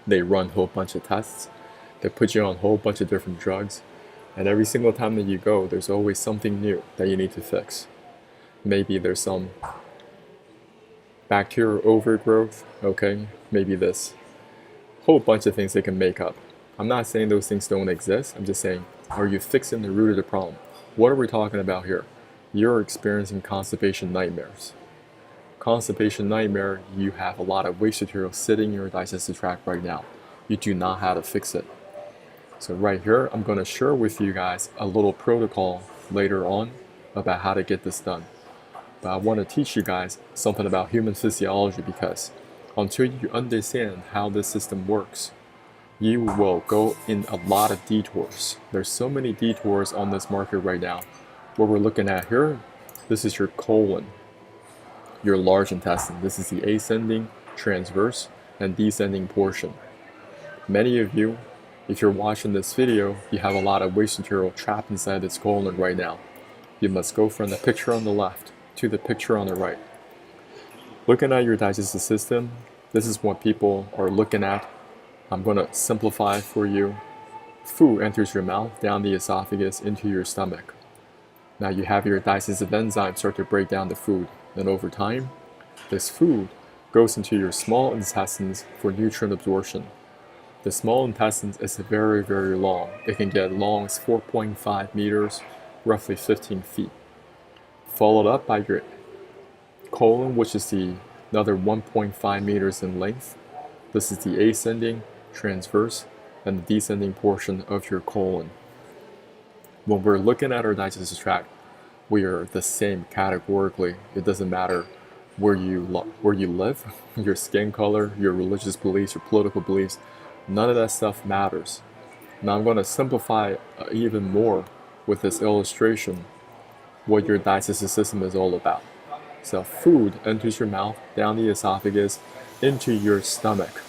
They run a whole bunch of tests. They put you on a whole bunch of different drugs. And every single time that you go, there's always something new that you need to fix. Maybe there's some bacterial overgrowth, okay? Maybe this whole bunch of things they can make up. I'm not saying those things don't exist. I'm just saying, are you fixing the root of the problem? What are we talking about here? You're experiencing constipation nightmares. Constipation nightmare, you have a lot of waste material sitting in your digestive tract right now. You do not know how to fix it. So right here, I'm going to share with you guys a little protocol later on about how to get this done. But I want to teach you guys something about human physiology, because until you understand how this system works, you will go in a lot of detours. There's so many detours on this market right now. What we're looking at here, this is your colon, your large intestine. This is the ascending, transverse, and descending portion. Many of you, if you're watching this video, you have a lot of waste material trapped inside this colon right now. You must go from the picture on the left to the picture on the right. Looking at your digestive system, this is what people are looking at. I'm going to simplify for you. Food enters your mouth, down the esophagus, into your stomach. Now you have your digestive enzymes start to break down the food. Then over time, this food goes into your small intestines for nutrient absorption. The small intestines is very, very long. It can get long as 4.5 meters, roughly 15 feet. Followed up by your colon, which is another 1.5 meters in length. This is the ascending, transverse, and the descending portion of your colon. When we're looking at our digestive tract, we are the same categorically. It doesn't matter where you live, your skin color, your religious beliefs, your political beliefs. None of that stuff matters. Now I'm going to simplify even more with this illustration what your digestive system is all about. So food enters your mouth, down the esophagus, into your stomach.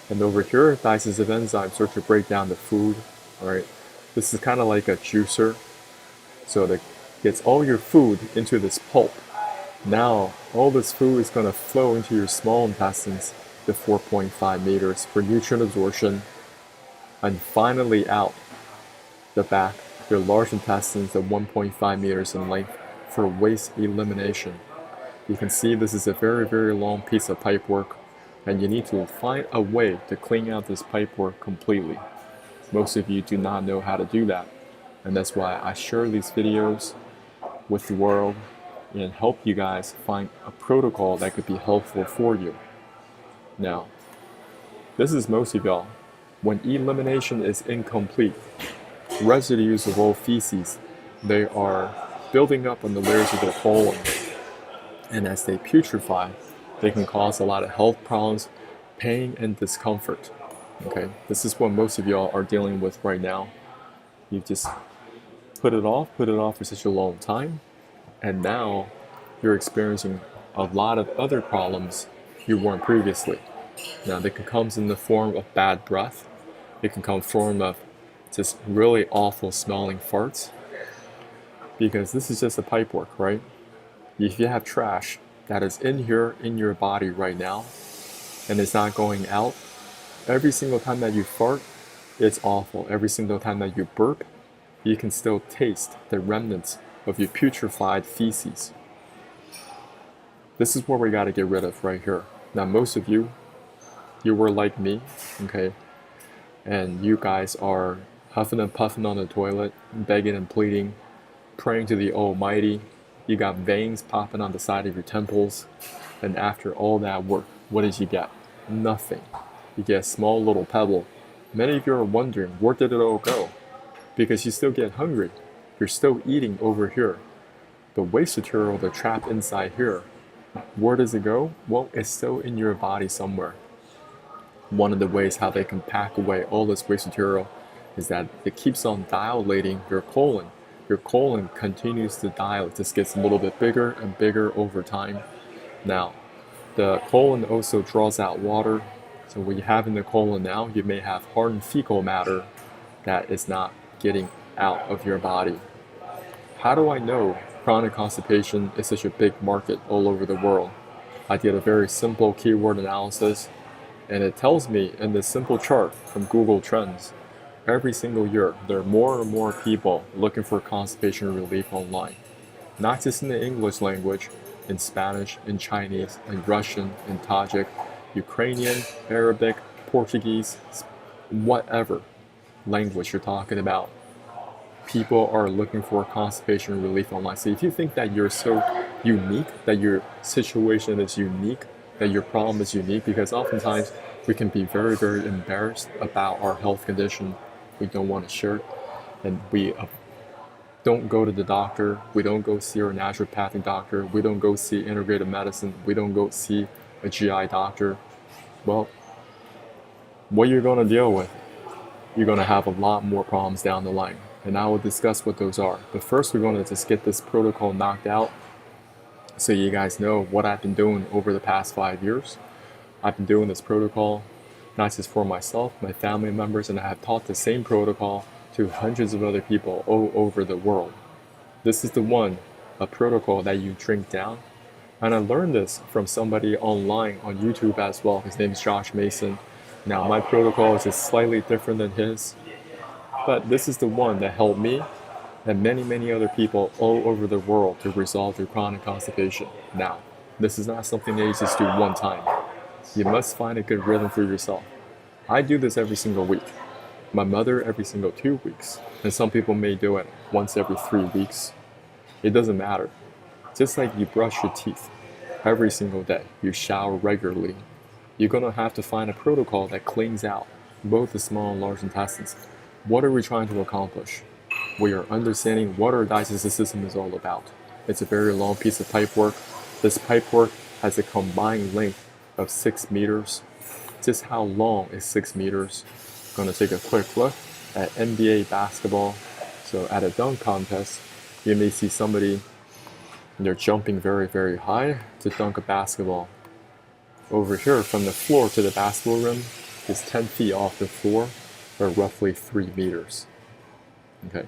And over here, digestive enzymes start to break down the food. All right, this is kind of like a juicer. So that gets all your food into this pulp. Now, all this food is going to flow into your small intestines, the 4.5 meters for nutrient absorption, and finally out the back, your large intestines, the 1.5 meters in length, for waste elimination. You can see this is a very, very long piece of pipework, and you need to find a way to clean out this pipework completely. Most of you do not know how to do that, and that's why I share these videos with the world and help you guys find a protocol that could be helpful for you. Now, this is most of y'all. When elimination is incomplete, residues of old feces, they are building up on the layers of the colon. And as they putrefy, they can cause a lot of health problems, pain, and discomfort. Okay, this is what most of y'all are dealing with right now. You just put it off for such a long time, and now you're experiencing a lot of other problems you weren't previously. Now, they can come in the form of bad breath. It can come in the form of just really awful smelling farts, because this is just a pipework, right? If you have trash that is in here in your body right now and it's not going out, every single time that you fart, it's awful. Every single time that you burp, you can still taste the remnants of your putrefied feces. This is what we got to get rid of right here. Now, most of you were like me, okay? And you guys are huffing and puffing on the toilet, begging and pleading, praying to the Almighty. You got veins popping on the side of your temples. And after all that work, what did you get? Nothing. You get a small little pebble. Many of you are wondering, where did it all go? Because you still get hungry. You're still eating over here. The waste material that's trapped inside here, where does it go? Well, it's still in your body somewhere. One of the ways how they can pack away all this waste material is that it keeps on dilating your colon. Your colon continues to dilate. This gets a little bit bigger and bigger over time. Now, the colon also draws out water. So what you have in the colon now, you may have hardened fecal matter that is not getting out of your body. How do I know chronic constipation is such a big market all over the world? I did a very simple keyword analysis. And it tells me in this simple chart from Google Trends, every single year, there are more and more people looking for constipation relief online. Not just in the English language, in Spanish, in Chinese, in Russian, in Tajik, Ukrainian, Arabic, Portuguese, whatever language you're talking about. People are looking for constipation relief online. So if you think that you're so unique, that your situation is unique, that your problem is unique, because oftentimes we can be very, very embarrassed about our health condition. We don't want to share it, and we don't go to the doctor. We don't go see our naturopathic doctor. We don't go see integrative medicine. We don't go see a GI doctor. Well, what you're going to deal with, you're going to have a lot more problems down the line. And I will discuss what those are. But first, we're going to just get this protocol knocked out so you guys know what I've been doing over the past 5 years. I've been doing this protocol not just for myself, my family members, and I have taught the same protocol to hundreds of other people all over the world. This is the one, a protocol that you drink down. And I learned this from somebody online on YouTube as well. His name is Josh Mason. Now, my protocol is just slightly different than his, but this is the one that helped me and many, many other people all over the world to resolve their chronic constipation. Now, this is not something that you just do one time. You must find a good rhythm for yourself. I do this every single week. My mother every single 2 weeks. And some people may do it once every 3 weeks. It doesn't matter. Just like you brush your teeth every single day, you shower regularly, you're going to have to find a protocol that cleans out both the small and large intestines. What are we trying to accomplish? We are understanding what our digestive system is all about. It's a very long piece of pipework. This pipework has a combined length of 6 meters. Just how long is 6 meters? I'm going to take a quick look at NBA basketball. So at a dunk contest, you may see somebody, they're jumping very, very high to dunk a basketball. Over here, from the floor to the basketball rim is 10 feet off the floor, or roughly 3 meters. Okay.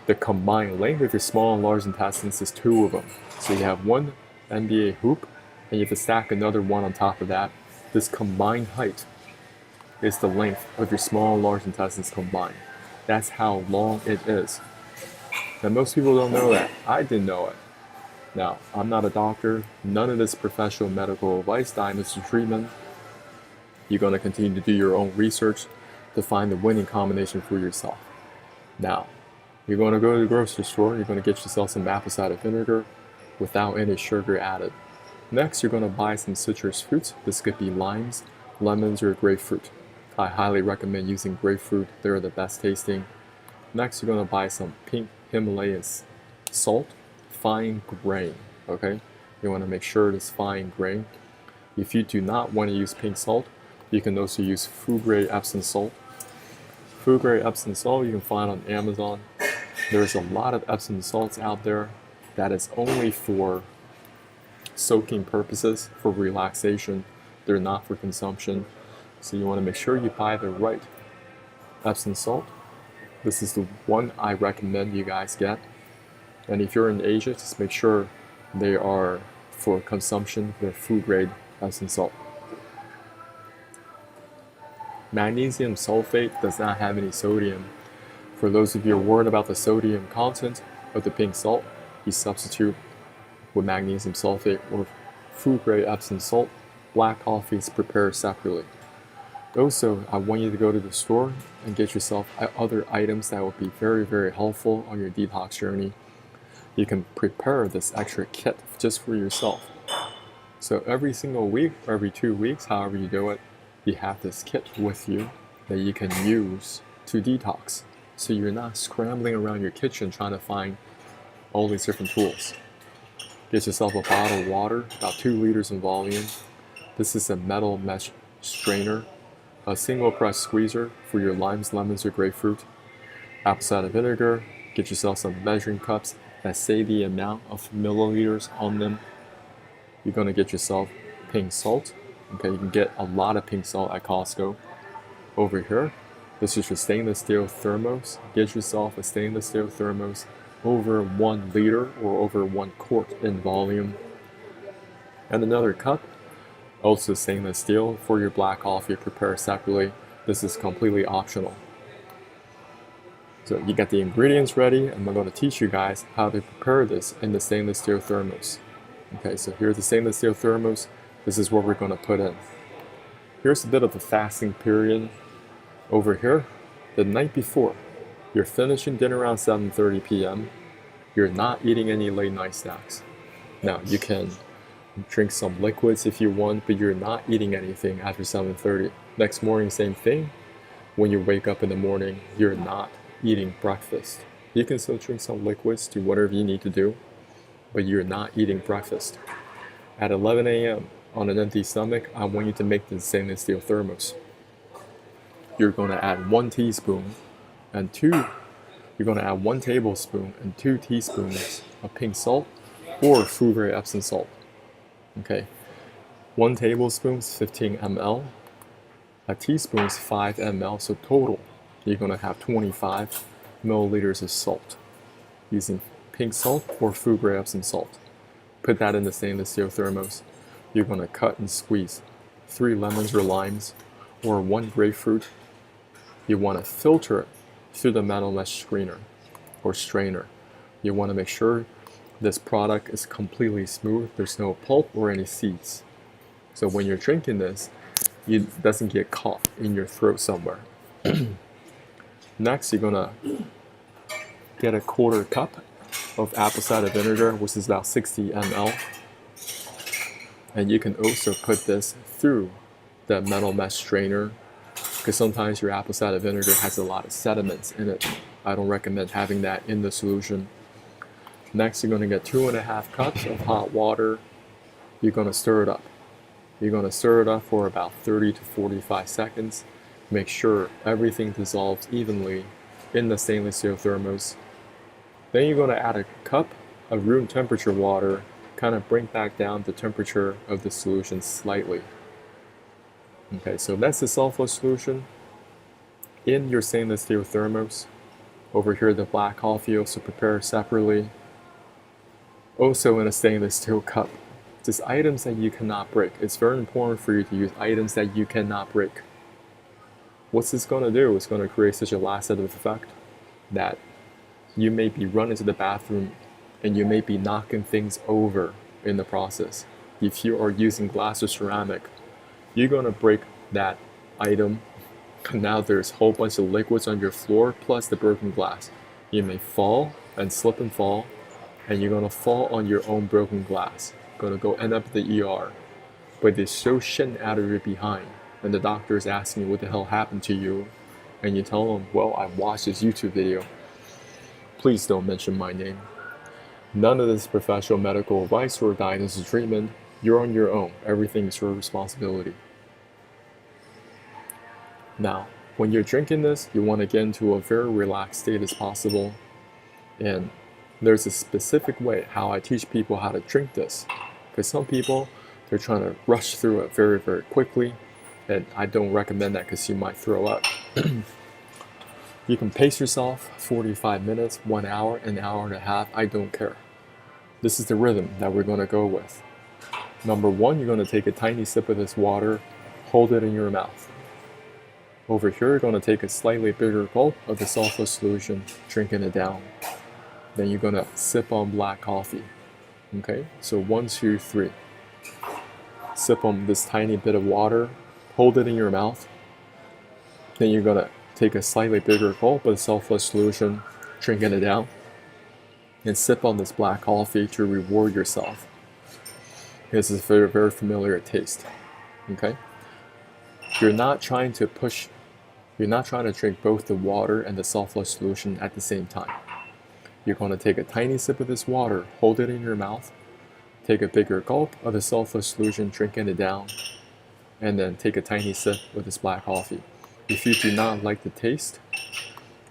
The combined length of your small and large intestines is 2 of them. So you have one NBA hoop, and you have to stack another one on top of that. This combined height is the length of your small and large intestines combined. That's how long it is. Now, most people don't know that. I didn't know it. Now, I'm not a doctor. None of this professional medical advice, diagnosis, treatment. You're going to continue to do your own research to find the winning combination for yourself. Now, you're going to go to the grocery store. You're going to get yourself some apple cider vinegar without any sugar added. Next, you're going to buy some citrus fruits. This could be limes, lemons, or grapefruit. I highly recommend using grapefruit. They're the best tasting. Next, you're going to buy some pink Himalayan salt, fine grain, okay? You want to make sure it's fine grain. If you do not want to use pink salt, you can also use food-grade Epsom salt. Food-grade Epsom salt you can find on Amazon. There's a lot of Epsom salts out there that is only for soaking purposes, for relaxation. They're not for consumption. So you want to make sure you buy the right Epsom salt. This is the one I recommend you guys get. And if you're in Asia, just make sure they are for consumption, they're food grade Epsom salt. Magnesium sulfate does not have any sodium. For those of you who are worried about the sodium content of the pink salt, you substitute with magnesium sulfate or food grade Epsom salt. Black coffee is prepared separately. Also, I want you to go to the store and get yourself other items that will be very, very helpful on your detox journey. You can prepare this extra kit just for yourself. So every single week, or every 2 weeks, however you do it, you have this kit with you that you can use to detox. So you're not scrambling around your kitchen trying to find all these different tools. Get yourself a bottle of water, about 2 liters in volume. This is a metal mesh strainer, a single press squeezer for your limes, lemons, or grapefruit, apple cider vinegar. Get yourself some measuring cups that say the amount of milliliters on them. You're going to get yourself pink salt. Okay, you can get a lot of pink salt at Costco. Over here, this is your stainless steel thermos. Get yourself a stainless steel thermos over 1 liter or over 1 quart in volume. And another cup Also stainless steel for your black coffee prepared separately. This is completely optional. So you got the ingredients ready, and I'm going to teach you guys how to prepare this in the stainless steel thermos. Okay, so here's the stainless steel thermos. This is what we're going to put in. Here's a bit of a fasting period. Over here, the night before, you're finishing dinner around 7:30 p.m. You're not eating any late night snacks. Now, you can drink some liquids if you want, but you're not eating anything after 7:30. Next morning, same thing. When you wake up in the morning, you're not eating breakfast. You can still drink some liquids, do whatever you need to do, but you're not eating breakfast. At 11 a.m. on an empty stomach, I want you to make the stainless steel thermos. You're going to add 1 teaspoon and 2, you're going to add 1 tablespoon and 2 teaspoons of pink salt or food grade Epsom salt. Okay, 1 tablespoon is 15 ml, a teaspoon is 5 ml, so total you're going to have 25 milliliters of salt using pink salt or food grade Epsom salt. Put that in the stainless steel thermos. You're going to cut and squeeze 3 lemons or limes or 1 grapefruit. You want to filter it through the metal mesh screener or strainer. You want to make sure this product is completely smooth. There's no pulp or any seeds. So when you're drinking this, it doesn't get caught in your throat somewhere. Next, you're gonna get a 1/4 cup of apple cider vinegar, which is about 60 ml. And you can also put this through the metal mesh strainer, because sometimes your apple cider vinegar has a lot of sediments in it. I don't recommend having that in the solution. Next, you're going to get 2.5 cups of hot water. You're going to stir it up. You're going to stir it up for about 30 to 45 seconds. Make sure everything dissolves evenly in the stainless steel thermos. Then you're going to add a cup of room temperature water, kind of bring back down the temperature of the solution slightly. Okay, so that's the sulfur solution in your stainless steel thermos. Over here, the black coffee also prepared separately, also in a stainless steel cup. Just items that you cannot break. It's very important for you to use items that you cannot break. What's this going to do? It's going to create such a laxative effect that you may be running to the bathroom and you may be knocking things over in the process. If you are using glass or ceramic, you're going to break that item. Now there's a whole bunch of liquids on your floor plus the broken glass. You may fall and slip and fall, and you're going to fall on your own broken glass. Going to go end up at the ER. But they show shit out of your behind, and the doctor is asking you what the hell happened to you, and you tell them, well, I watched this YouTube video. Please don't mention my name. None of this professional medical advice or guidance or treatment. You're on your own. Everything is your responsibility. Now, when you're drinking this, you want to get into a very relaxed state as possible. And there's a specific way how I teach people how to drink this. Because some people, they're trying to rush through it very, very quickly. And I don't recommend that because you might throw up. You can pace yourself 45 minutes, 1 hour, an hour and a half. I don't care. This is the rhythm that we're going to go with. Number 1, you're going to take a tiny sip of this water, hold it in your mouth. Over here, you're going to take a slightly bigger gulp of the sulfur solution, drinking it down. Then you're going to sip on black coffee. Okay, so 1, 2, 3. Sip on this tiny bit of water, hold it in your mouth. Then you're going to take a slightly bigger gulp of the sulfur solution, drinking it down. And sip on this black coffee to reward yourself. This is a very, very familiar taste. Okay? You're not trying to drink both the water and the sulfur solution at the same time. You're going to take a tiny sip of this water, hold it in your mouth, take a bigger gulp of the sulfur solution, drinking it down, and then take a tiny sip of this black coffee. If you do not like the taste,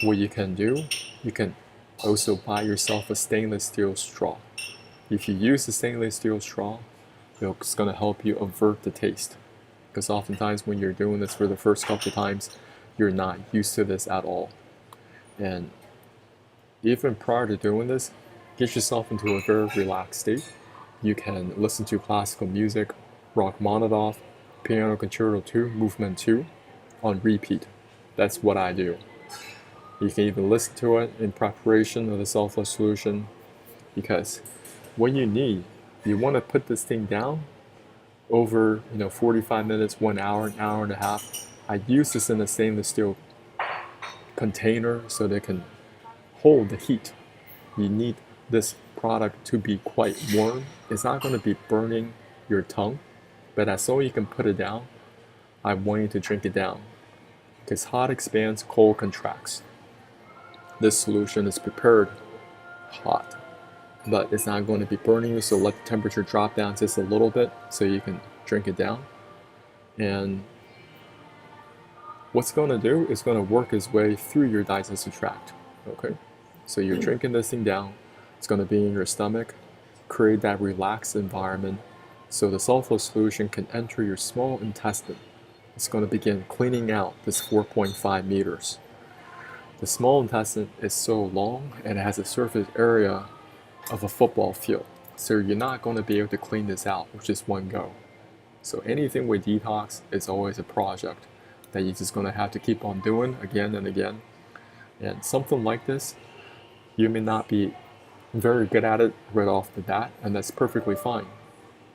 what you can do, you can also buy yourself a stainless steel straw. If you use a stainless steel straw, it's going to help you avert the taste. Because oftentimes when you're doing this for the first couple times, you're not used to this at all. And even prior to doing this, get yourself into a very relaxed state. You can listen to classical music Rachmaninoff, Piano Concerto 2, Movement 2 on repeat. That's what I do. You can even listen to it in preparation of the self-love solution, because what you need, you want to put this thing down over 45 minutes, 1 hour, an hour and a half. I use this in a stainless steel container so they can hold the heat. You need this product to be quite warm. It's not going to be burning your tongue, but as soon as you can put it down, I want you to drink it down, because hot expands, cold contracts. This solution is prepared hot, but it's not going to be burning you, so let the temperature drop down just a little bit so you can drink it down. And what's going to do is going to work its way through your digestive tract. Okay, so you're drinking this thing down, it's going to be in your stomach, create that relaxed environment so the self-love solution can enter your small intestine. It's going to begin cleaning out this 4.5 meters. The small intestine is so long and it has a surface area of a football field, so you're not going to be able to clean this out with just one go. So anything with detox is always a project that you're just going to have to keep on doing again and again. And something like this, you may not be very good at it right off the bat, and that's perfectly fine.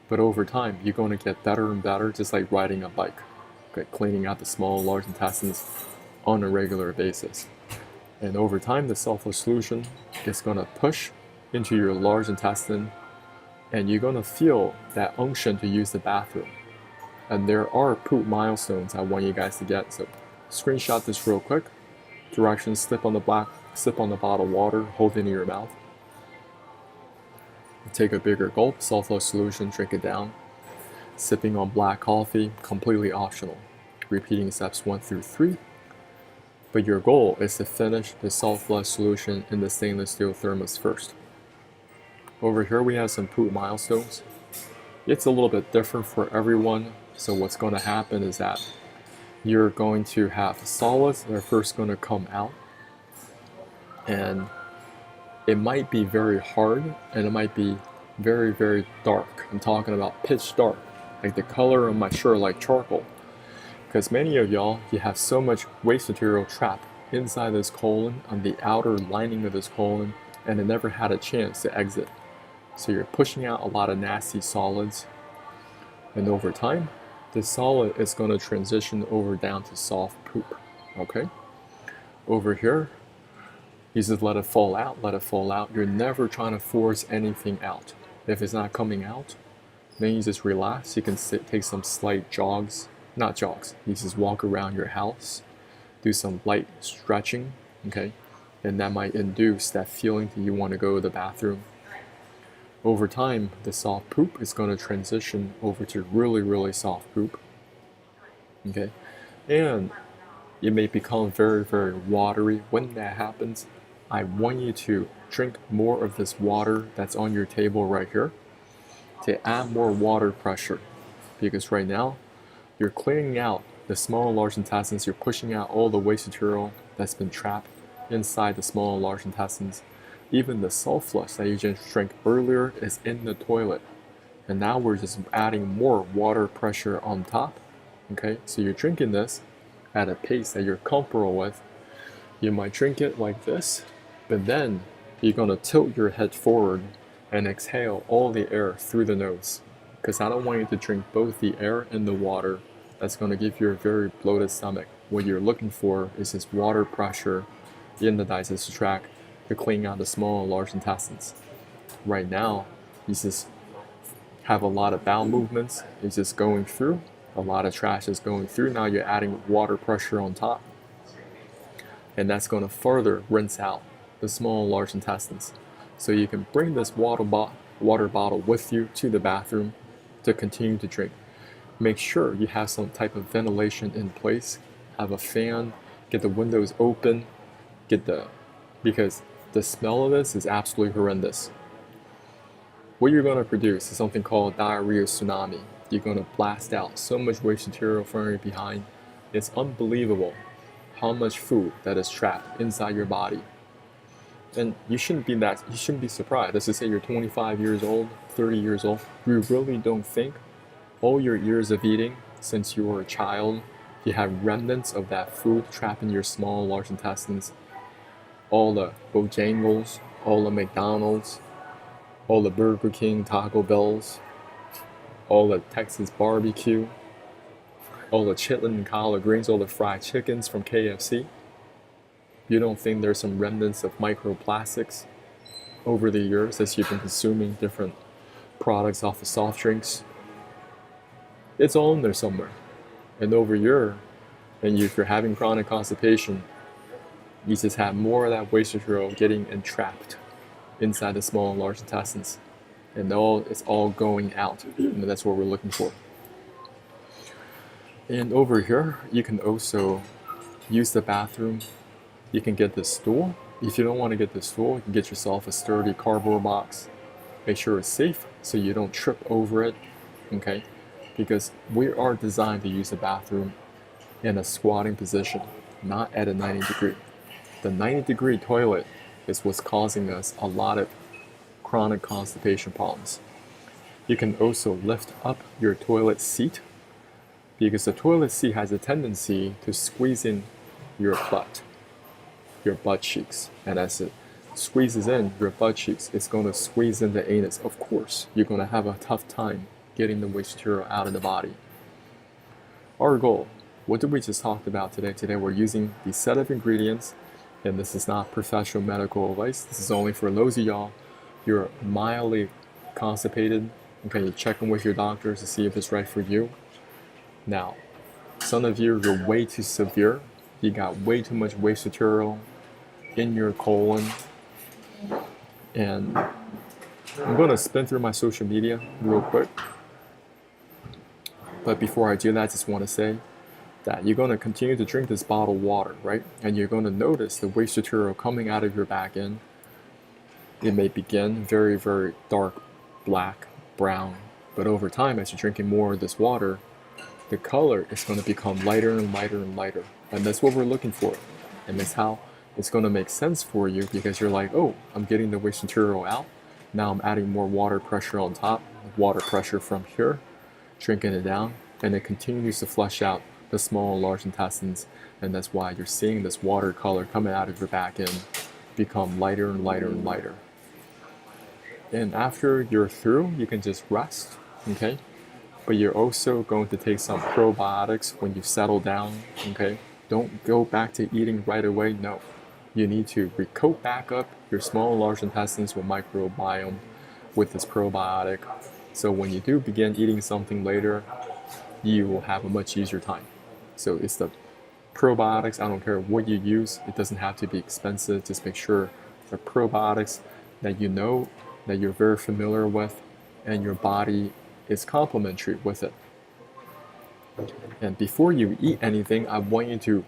But over time, you're going to get better and better, just like riding a bike. Okay, cleaning out the small and large intestines on a regular basis. And over time, the self-love solution is going to push into your large intestine, and you're going to feel that unction to use the bathroom. And there are poop milestones I want you guys to get, so screenshot this real quick. Directions: sip on the bottle of water, hold it in your mouth. Take a bigger gulp, self-love solution, drink it down. Sipping on black coffee, completely optional. Repeating steps 1 through 3. But your goal is to finish the self-love solution in the stainless steel thermos first. Over here we have some poop milestones. It's a little bit different for everyone, so what's going to happen is that you're going to have solids that are first going to come out, and it might be very hard and it might be very, very dark. I'm talking about pitch dark, like the color on my shirt, like charcoal. Because many of y'all, you have so much waste material trapped inside this colon, on the outer lining of this colon, and it never had a chance to exit. So you're pushing out a lot of nasty solids, and over time, this solid is going to transition over down to soft poop. Okay? Over here, you just let it fall out, let it fall out. You're never trying to force anything out. If it's not coming out, then you just relax. You can take some slight jogs. Not jogs, you just walk around your house, do some light stretching, okay? And that might induce that feeling that you want to go to the bathroom. Over time, the soft poop is going to transition over to really, really soft poop, okay? And it may become very, very watery. When that happens, I want you to drink more of this water that's on your table right here to add more water pressure, because right now, you're clearing out the small and large intestines. You're pushing out all the waste material that's been trapped inside the small and large intestines. Even the self-flush that you just drank earlier is in the toilet. And now we're just adding more water pressure on top. Okay, so you're drinking this at a pace that you're comfortable with. You might drink it like this, but then you're going to tilt your head forward and exhale all the air through the nose. Because I don't want you to drink both the air and the water. That's going to give you a very bloated stomach. What you're looking for is this water pressure in the digestive tract to clean out the small and large intestines. Right now, you just have a lot of bowel movements. It's just going through. A lot of trash is going through. Now you're adding water pressure on top. And that's going to further rinse out the small and large intestines. So you can bring this water bottle with you to the bathroom to continue to drink. Make sure you have some type of ventilation in place. Have a fan, get the windows open, because the smell of this is absolutely horrendous. What you're going to produce is something called diarrhea tsunami. You're going to blast out so much waste material from your behind. It's unbelievable how much food that is trapped inside your body. And you shouldn't be surprised. Let's just say you're 25 years old, 30 years old. You really don't think all your years of eating since you were a child, you have remnants of that food trapped in your small and large intestines. All the Bojangles, all the McDonald's, all the Burger King, Taco Bells, all the Texas barbecue, all the chitlin and collard greens, all the fried chickens from KFC. You don't think there's some remnants of microplastics over the years as you've been consuming different products off of soft drinks? It's all in there somewhere. And over here, and if you're having chronic constipation, you just have more of that waste material getting entrapped inside the small and large intestines. And it's all going out. And that's what we're looking for. And over here, you can also use the bathroom. You can get the stool. If you don't want to get the stool, you can get yourself a sturdy cardboard box. Make sure it's safe so you don't trip over it, okay? Because we are designed to use the bathroom in a squatting position, not at a 90-degree. The 90-degree toilet is what's causing us a lot of chronic constipation problems. You can also lift up your toilet seat because the toilet seat has a tendency to squeeze in your butt cheeks. And as it squeezes in your butt cheeks, it's going to squeeze in the anus. Of course, you're going to have a tough time getting the waste material out of the body. Our goal, what did we just talk about today? Today we're using these set of ingredients, and this is not professional medical advice. This is only for those of y'all you're mildly constipated. Okay, you're checking with your doctors to see if it's right for you. Now, some of you are way too severe. You got way too much waste material in your colon. And I'm going to spin through my social media real quick. But before I do that, I just want to say that you're going to continue to drink this bottled water, right? And you're going to notice the waste material coming out of your back end. It may begin very, very dark, black, brown. But over time, as you're drinking more of this water, the color is going to become lighter and lighter and lighter. And that's what we're looking for. And that's how it's going to make sense for you, because you're like, oh, I'm getting the waste material out. Now I'm adding more water pressure on top, water pressure from here, drinking it down, and it continues to flush out the small and large intestines. And that's why you're seeing this water color coming out of your back end become lighter and lighter and lighter. And after you're through, you can just rest, okay? But you're also going to take some probiotics when you settle down, okay? Don't go back to eating right away, no. You need to recoat back up your small and large intestines with microbiome with this probiotic. So when you do begin eating something later, you will have a much easier time. So it's the probiotics, I don't care what you use, it doesn't have to be expensive. Just make sure the probiotics that you know, that you're very familiar with, and your body is complementary with it. And before you eat anything, I want you to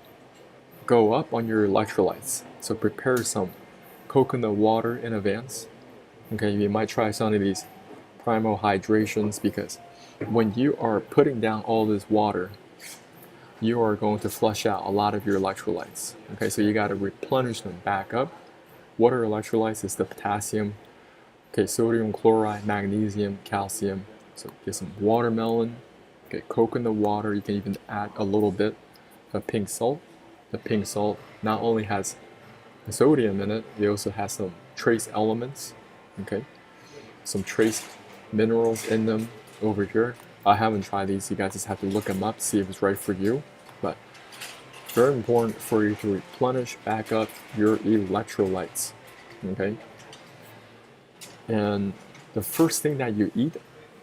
go up on your electrolytes. So prepare some coconut water in advance. Okay, you might try some of these primal hydrations, because when you are putting down all this water, you are going to flush out a lot of your electrolytes. Okay, so you got to replenish them back up. What are electrolytes? Is the potassium, okay, sodium chloride, magnesium, calcium. So get some watermelon, get coconut water. You can even add a little bit of pink salt. The pink salt not only has the sodium in it, it also has some trace elements, okay? Some trace minerals in them over here. I haven't tried these. You guys just have to look them up, see if it's right for you. But very important for you to replenish back up your electrolytes, okay? And the first thing that you eat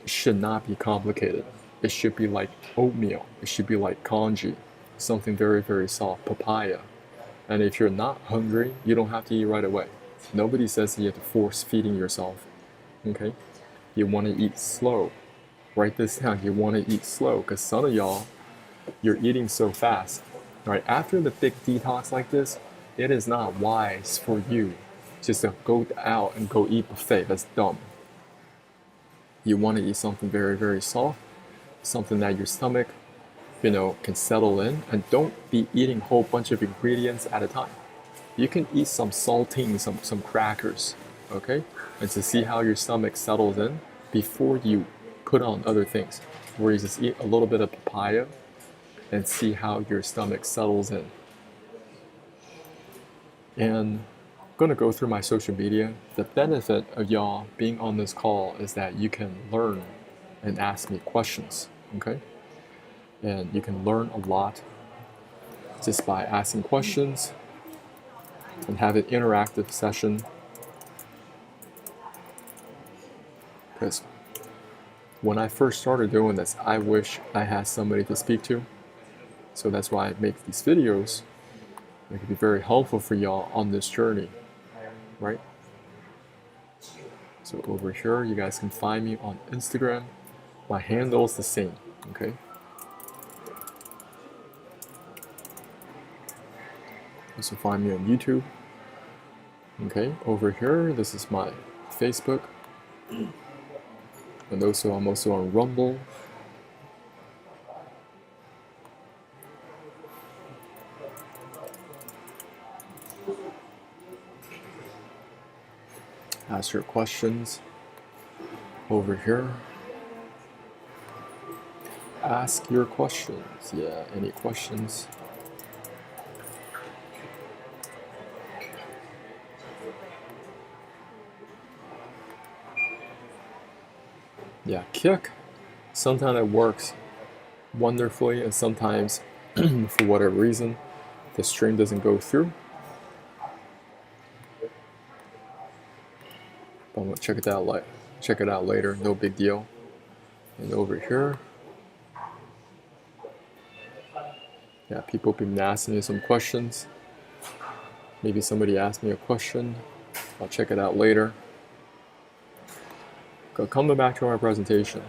should not be complicated. It should be like oatmeal. It should be like congee, something very, very soft, papaya. And if you're not hungry, you don't have to eat right away. Nobody says you have to force feeding yourself, okay? You want to eat slow. Write this down. You want to eat slow, because some of y'all, you're eating so fast. All right, after the big detox like this, it is not wise for you just to go out and go eat buffet. That's dumb. You want to eat something very, very soft, something that your stomach, can settle in, and don't be eating a whole bunch of ingredients at a time. You can eat some saltines, some crackers, okay? And to see how your stomach settles in before you put on other things. where you just eat a little bit of papaya and see how your stomach settles in. And I'm going to go through my social media. The benefit of y'all being on this call is that you can learn and ask me questions, okay? And you can learn a lot just by asking questions and have an interactive session. Because when I first started doing this, I wish I had somebody to speak to. So that's why I make these videos. It could be very helpful for y'all on this journey, right? So over here, you guys can find me on Instagram. My handle is the same, okay? Also find me on YouTube. Okay, over here, this is my Facebook. And also, I'm also on Rumble. Ask your questions over here. Ask your questions. Yeah, any questions? Yeah, kick. Sometimes it works wonderfully, and sometimes, for whatever reason, the stream doesn't go through. But I'm gonna check it out later. No big deal. And over here, yeah, people have been asking me some questions. Maybe somebody asked me a question. I'll check it out later. Coming back to our presentation,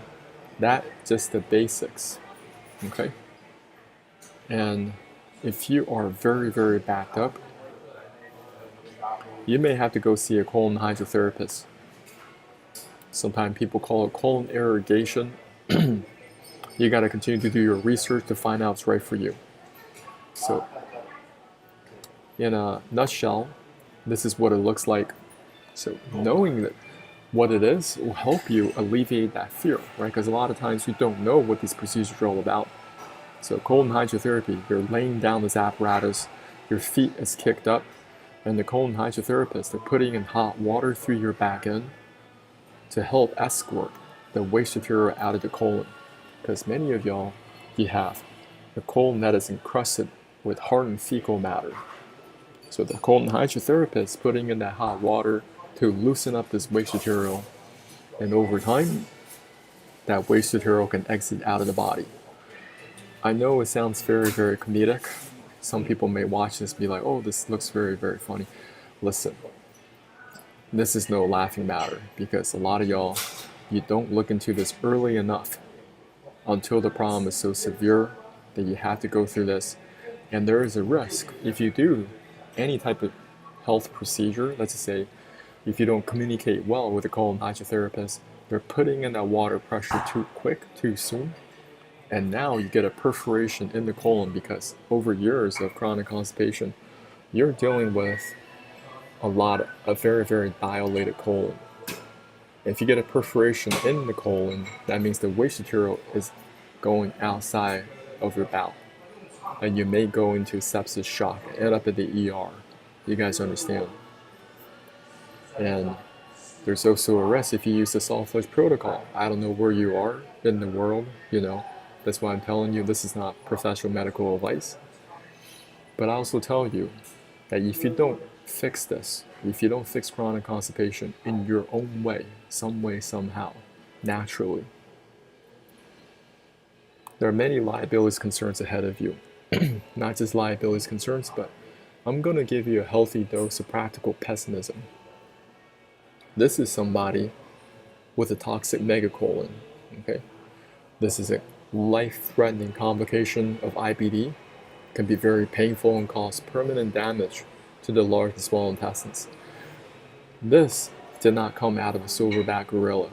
that just the basics, okay? And if you are very, very backed up, you may have to go see a colon hydrotherapist. Sometimes people call it colon irrigation. You got to continue to do your research to find out what's right for you. So, in a nutshell, this is what it looks like. So, knowing that what it is will help you alleviate that fear, right? Because a lot of times you don't know what these procedures are all about. So colon hydrotherapy, you're laying down this apparatus, your feet is kicked up, and the colon hydrotherapist, they're putting in hot water through your back end to help escort the waste material out of the colon. Because many of y'all, you have the colon that is encrusted with hardened fecal matter. So the colon hydrotherapist putting in that hot water to loosen up this waste material, and over time, that waste material can exit out of the body. I know it sounds very, very comedic. Some people may watch this and be like, oh, this looks very, very funny. Listen, this is no laughing matter, because a lot of y'all, you don't look into this early enough until the problem is so severe that you have to go through this. And there is a risk if you do any type of health procedure, let's just say, if you don't communicate well with a colon hydrotherapist, they're putting in that water pressure too quick, too soon, and now you get a perforation in the colon because over years of chronic constipation, you're dealing with a very, very dilated colon. If you get a perforation in the colon, that means the waste material is going outside of your bowel, and you may go into sepsis shock, end up at the ER. You guys understand? And there's also a risk if you use the soft flush protocol. I don't know where you are in the world, you know. That's why I'm telling you this is not professional medical advice. But I also tell you that if you don't fix this, if you don't fix chronic constipation in your own way, somehow, naturally, there are many liabilities concerns ahead of you. Not just liabilities concerns, but I'm going to give you a healthy dose of practical pessimism. This is somebody with a toxic megacolon, okay? This is a life-threatening complication of IBD, can be very painful and cause permanent damage to the large and small intestines. This did not come out of a silverback gorilla.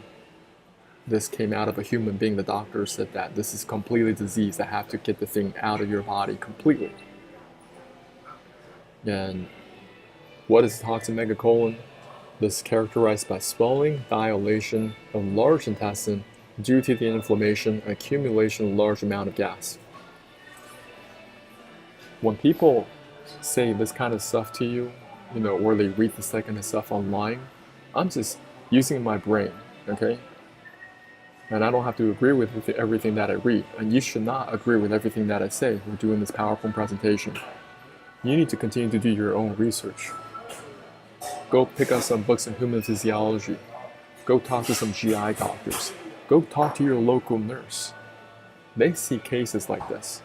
This came out of a human being. The doctor said that this is completely diseased. I have to get the thing out of your body completely. And what is toxic megacolon? This is characterized by swelling, dilation of large intestine, due to the inflammation and accumulation of large amount of gas. When people say this kind of stuff to you, or they read this kind of stuff online, I'm just using my brain, okay? And I don't have to agree with everything that I read. And you should not agree with everything that I say. We're doing this PowerPoint presentation. You need to continue to do your own research. Go pick up some books on human physiology. Go talk to some GI doctors. Go talk to your local nurse. They see cases like this.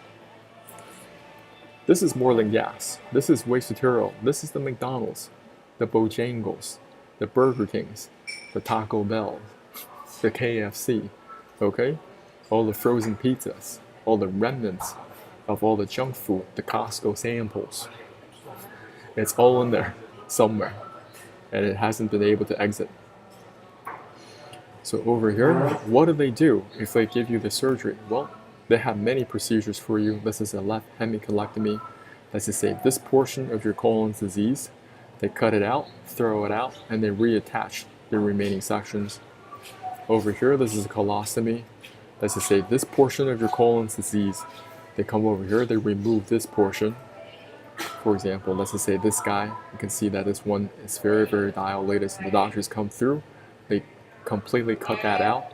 This is more than gas. This is waste material. This is the McDonald's, the Bojangles, the Burger Kings, the Taco Bell, the KFC, okay? All the frozen pizzas, all the remnants of all the junk food, the Costco samples. It's all in there somewhere, and it hasn't been able to exit. So over here, what do they do if they give you the surgery? Well, they have many procedures for you. This is a left hemicolectomy. That's to say, this portion of your colon's disease, they cut it out, throw it out, and they reattach the remaining sections. Over here, this is a colostomy. That's to say, this portion of your colon's disease, they come over here, they remove this portion. For example, let's just say this guy, you can see that this one is very, very dilated. So the doctors come through, they completely cut that out,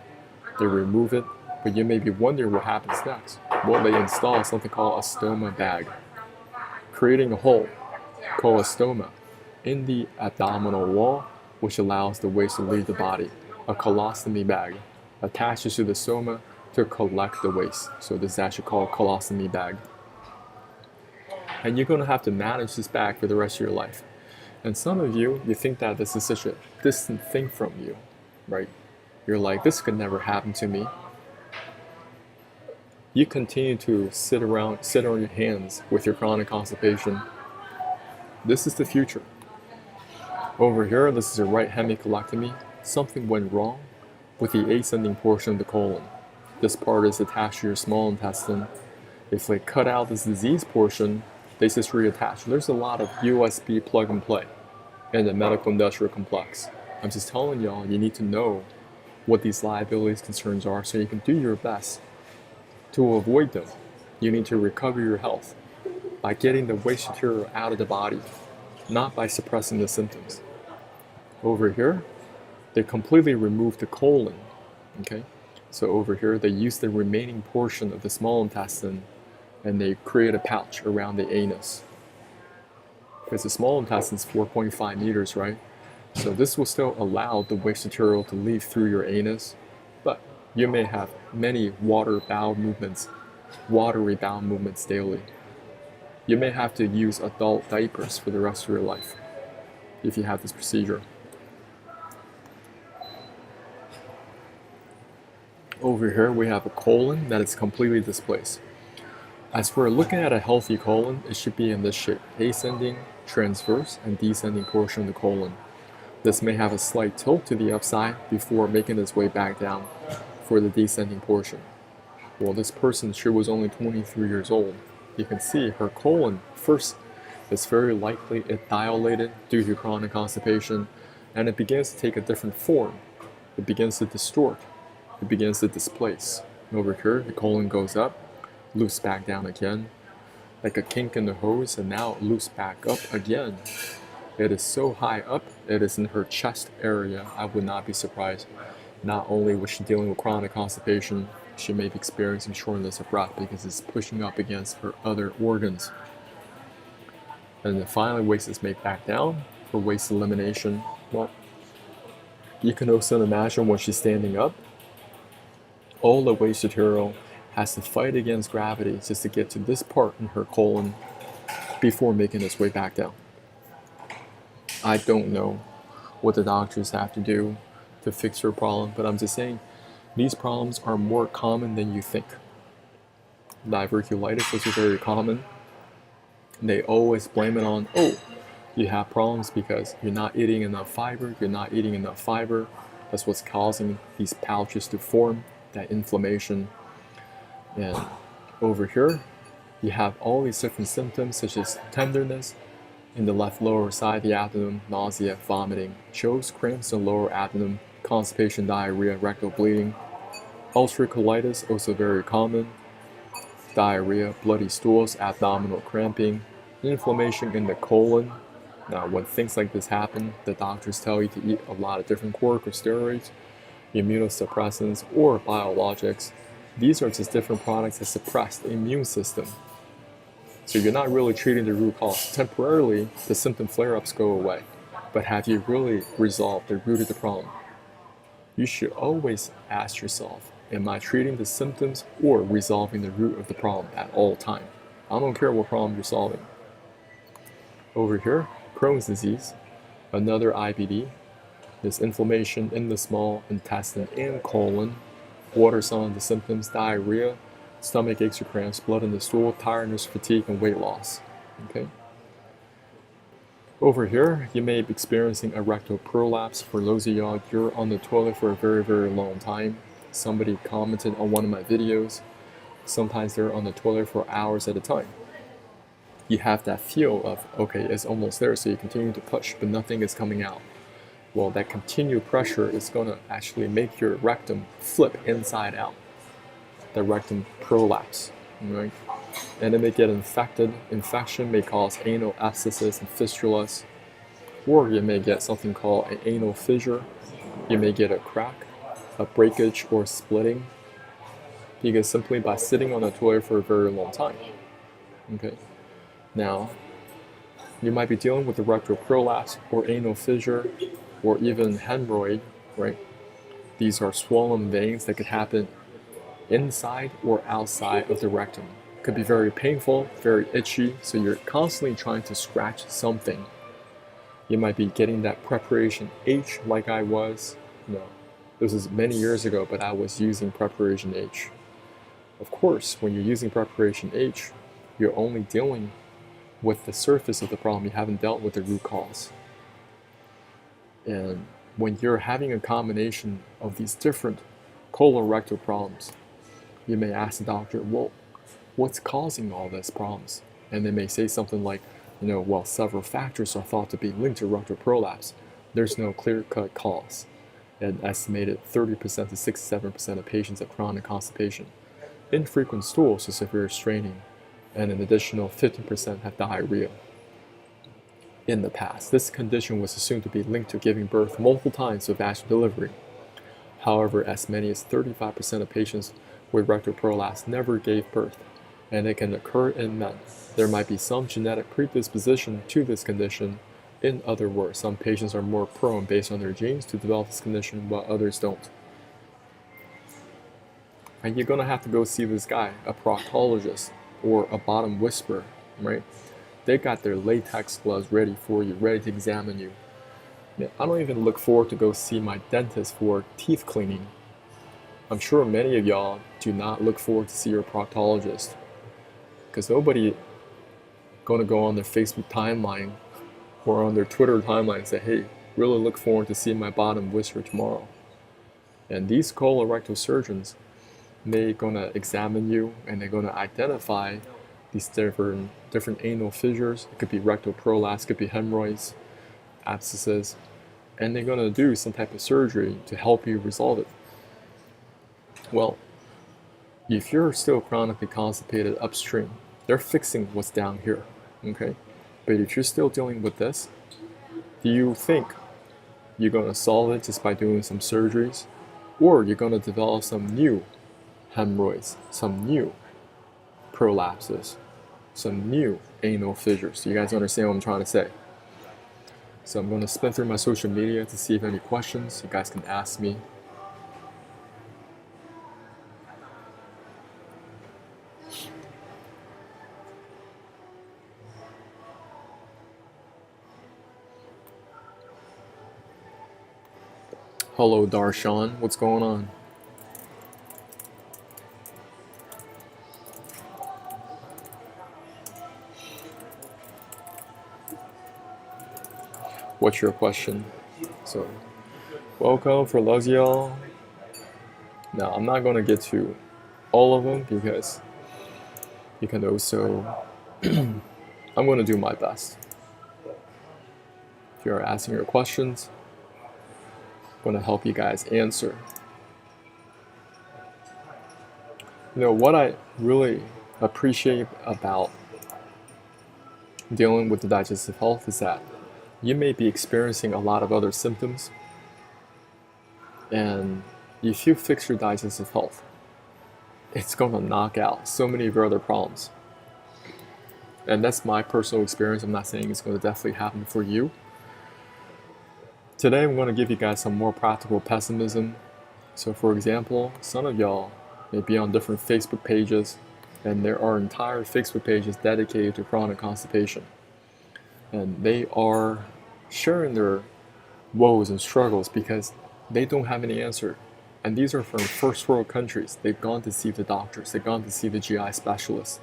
they remove it, but you may be wondering what happens next. Well, they install something called a stoma bag, creating a hole called a stoma in the abdominal wall, which allows the waste to leave the body. A colostomy bag attaches to the stoma to collect the waste. So this is actually called a colostomy bag. And you're going to have to manage this bag for the rest of your life. And some of you think that this is such a distant thing from you, right? You're like, this could never happen to me. You continue to sit on your hands with your chronic constipation. This is the future. Over here, this is a right hemicolectomy. Something went wrong with the ascending portion of the colon. This part is attached to your small intestine. If they cut out this disease portion, they just reattach. There's a lot of USB plug and play in the medical industrial complex. I'm just telling y'all, you need to know what these liabilities concerns are so you can do your best to avoid them. You need to recover your health by getting the waste material out of the body, not by suppressing the symptoms. Over here, they completely remove the colon, okay? So over here, they use the remaining portion of the small intestine and they create a pouch around the anus. Because the small intestine is 4.5 meters, right? So this will still allow the waste material to leave through your anus, but you may have many watery bowel movements daily. You may have to use adult diapers for the rest of your life if you have this procedure. Over here, we have a colon that is completely displaced. As we're looking at a healthy colon, it should be in this shape: ascending, transverse, and descending portion of the colon. This may have a slight tilt to the upside before making its way back down for the descending portion. Well, this person, she was only 23 years old. You can see her colon first is very likely it dilated due to chronic constipation, and it begins to take a different form. It begins to distort. It begins to displace. Over here, the colon goes up, loops back down again, like a kink in the hose, and now it loops back up again. It is so high up, it is in her chest area. I would not be surprised. Not only was she dealing with chronic constipation, she may be experiencing shortness of breath because it's pushing up against her other organs. And then finally, waste is made back down for waste elimination. Well, you can also imagine when she's standing up, all the waste material has to fight against gravity just to get to this part in her colon before making its way back down. I don't know what the doctors have to do to fix her problem, but I'm just saying these problems are more common than you think. Diverculitis is very common. They always blame it on, oh, you have problems because you're not eating enough fiber, That's what's causing these pouches to form, that inflammation. And over here, you have all these different symptoms such as tenderness in the left lower side of the abdomen, nausea, vomiting, chokes, cramps in the lower abdomen, constipation, diarrhea, rectal bleeding. Ulcerative colitis, also very common. Diarrhea, bloody stools, abdominal cramping, inflammation in the colon. Now, when things like this happen, the doctors tell you to eat a lot of different corticosteroids, immunosuppressants, or biologics. These are just different products that suppress the immune system. So you're not really treating the root cause. Temporarily, the symptom flare-ups go away. But have you really resolved the root of the problem? You should always ask yourself, am I treating the symptoms or resolving the root of the problem at all time? I don't care what problem you're solving. Over here, Crohn's disease, another IBD. There's inflammation in the small intestine and colon. What are some of the symptoms? Diarrhea, stomach aches or cramps, blood in the stool, tiredness, fatigue, and weight loss. Okay. Over here, you may be experiencing a rectal prolapse. For those of y'all, you're on the toilet for a very, very long time. Somebody commented on one of my videos. Sometimes they're on the toilet for hours at a time. You have that feel of, okay, it's almost there, so you continue to push, but nothing is coming out. Well, that continued pressure is going to actually make your rectum flip inside out. The rectum prolapse, right? And it may get infected. Infection may cause anal abscesses and fistulas, or you may get something called an anal fissure. You may get a crack, a breakage, or splitting, because simply by sitting on the toilet for a very long time. Okay. Now, you might be dealing with a rectal prolapse or anal fissure, or even hemorrhoid, right? These are swollen veins that could happen inside or outside of the rectum. It could be very painful, very itchy, so you're constantly trying to scratch something. You might be getting that preparation H like I was. This is many years ago, but I was using preparation H. Of course, when you're using preparation H, you're only dealing with the surface of the problem. You haven't dealt with the root cause. And when you're having a combination of these different colorectal problems, you may ask the doctor, well, what's causing all these problems? And they may say something like, well, several factors are thought to be linked to rectal prolapse. There's no clear-cut cause. An estimated 30% to 67% of patients have chronic constipation, infrequent stools to severe straining, and an additional 50% have diarrhea. In the past, this condition was assumed to be linked to giving birth multiple times to vaginal delivery. However, as many as 35% of patients with rectal prolapse never gave birth, and it can occur in men. There might be some genetic predisposition to this condition. In other words, some patients are more prone based on their genes to develop this condition, while others don't. And you're going to have to go see this guy, a proctologist or a bottom whisperer, right? They got their latex gloves ready for you, ready to examine you. I don't even look forward to go see my dentist for teeth cleaning. I'm sure many of y'all do not look forward to see your proctologist, because nobody going to go on their Facebook timeline or on their Twitter timeline and say, hey, really look forward to seeing my bottom whisperer tomorrow. And these colorectal surgeons, they're going to examine you and they're going to identify these different anal fissures. It could be rectal prolapse, it could be hemorrhoids, abscesses, and they're going to do some type of surgery to help you resolve it. Well, if you're still chronically constipated upstream, they're fixing what's down here, okay? But if you're still dealing with this, do you think you're going to solve it just by doing some surgeries? Or you're going to develop some new hemorrhoids, some new prolapses, some new anal fissures? You guys understand what I'm trying to say? So I'm going to spin through my social media to see if any questions you guys can ask me. Hello, Darshan. What's going on? What's your question? So, welcome for those of y'all. Now, I'm not going to get to all of them because you can also, I'm going to do my best. If you're asking your questions, I'm going to help you guys answer. What I really appreciate about dealing with the digestive health is that you may be experiencing a lot of other symptoms, and if you fix your digestive health, it's going to knock out so many of your other problems. And that's my personal experience. I'm not saying it's going to definitely happen for you. Today I'm going to give you guys some more practical pessimism. So for example, some of y'all may be on different Facebook pages, and there are entire Facebook pages dedicated to chronic constipation. And they are sharing their woes and struggles because they don't have any answer. And these are from first world countries. They've gone to see the doctors, they've gone to see the GI specialists,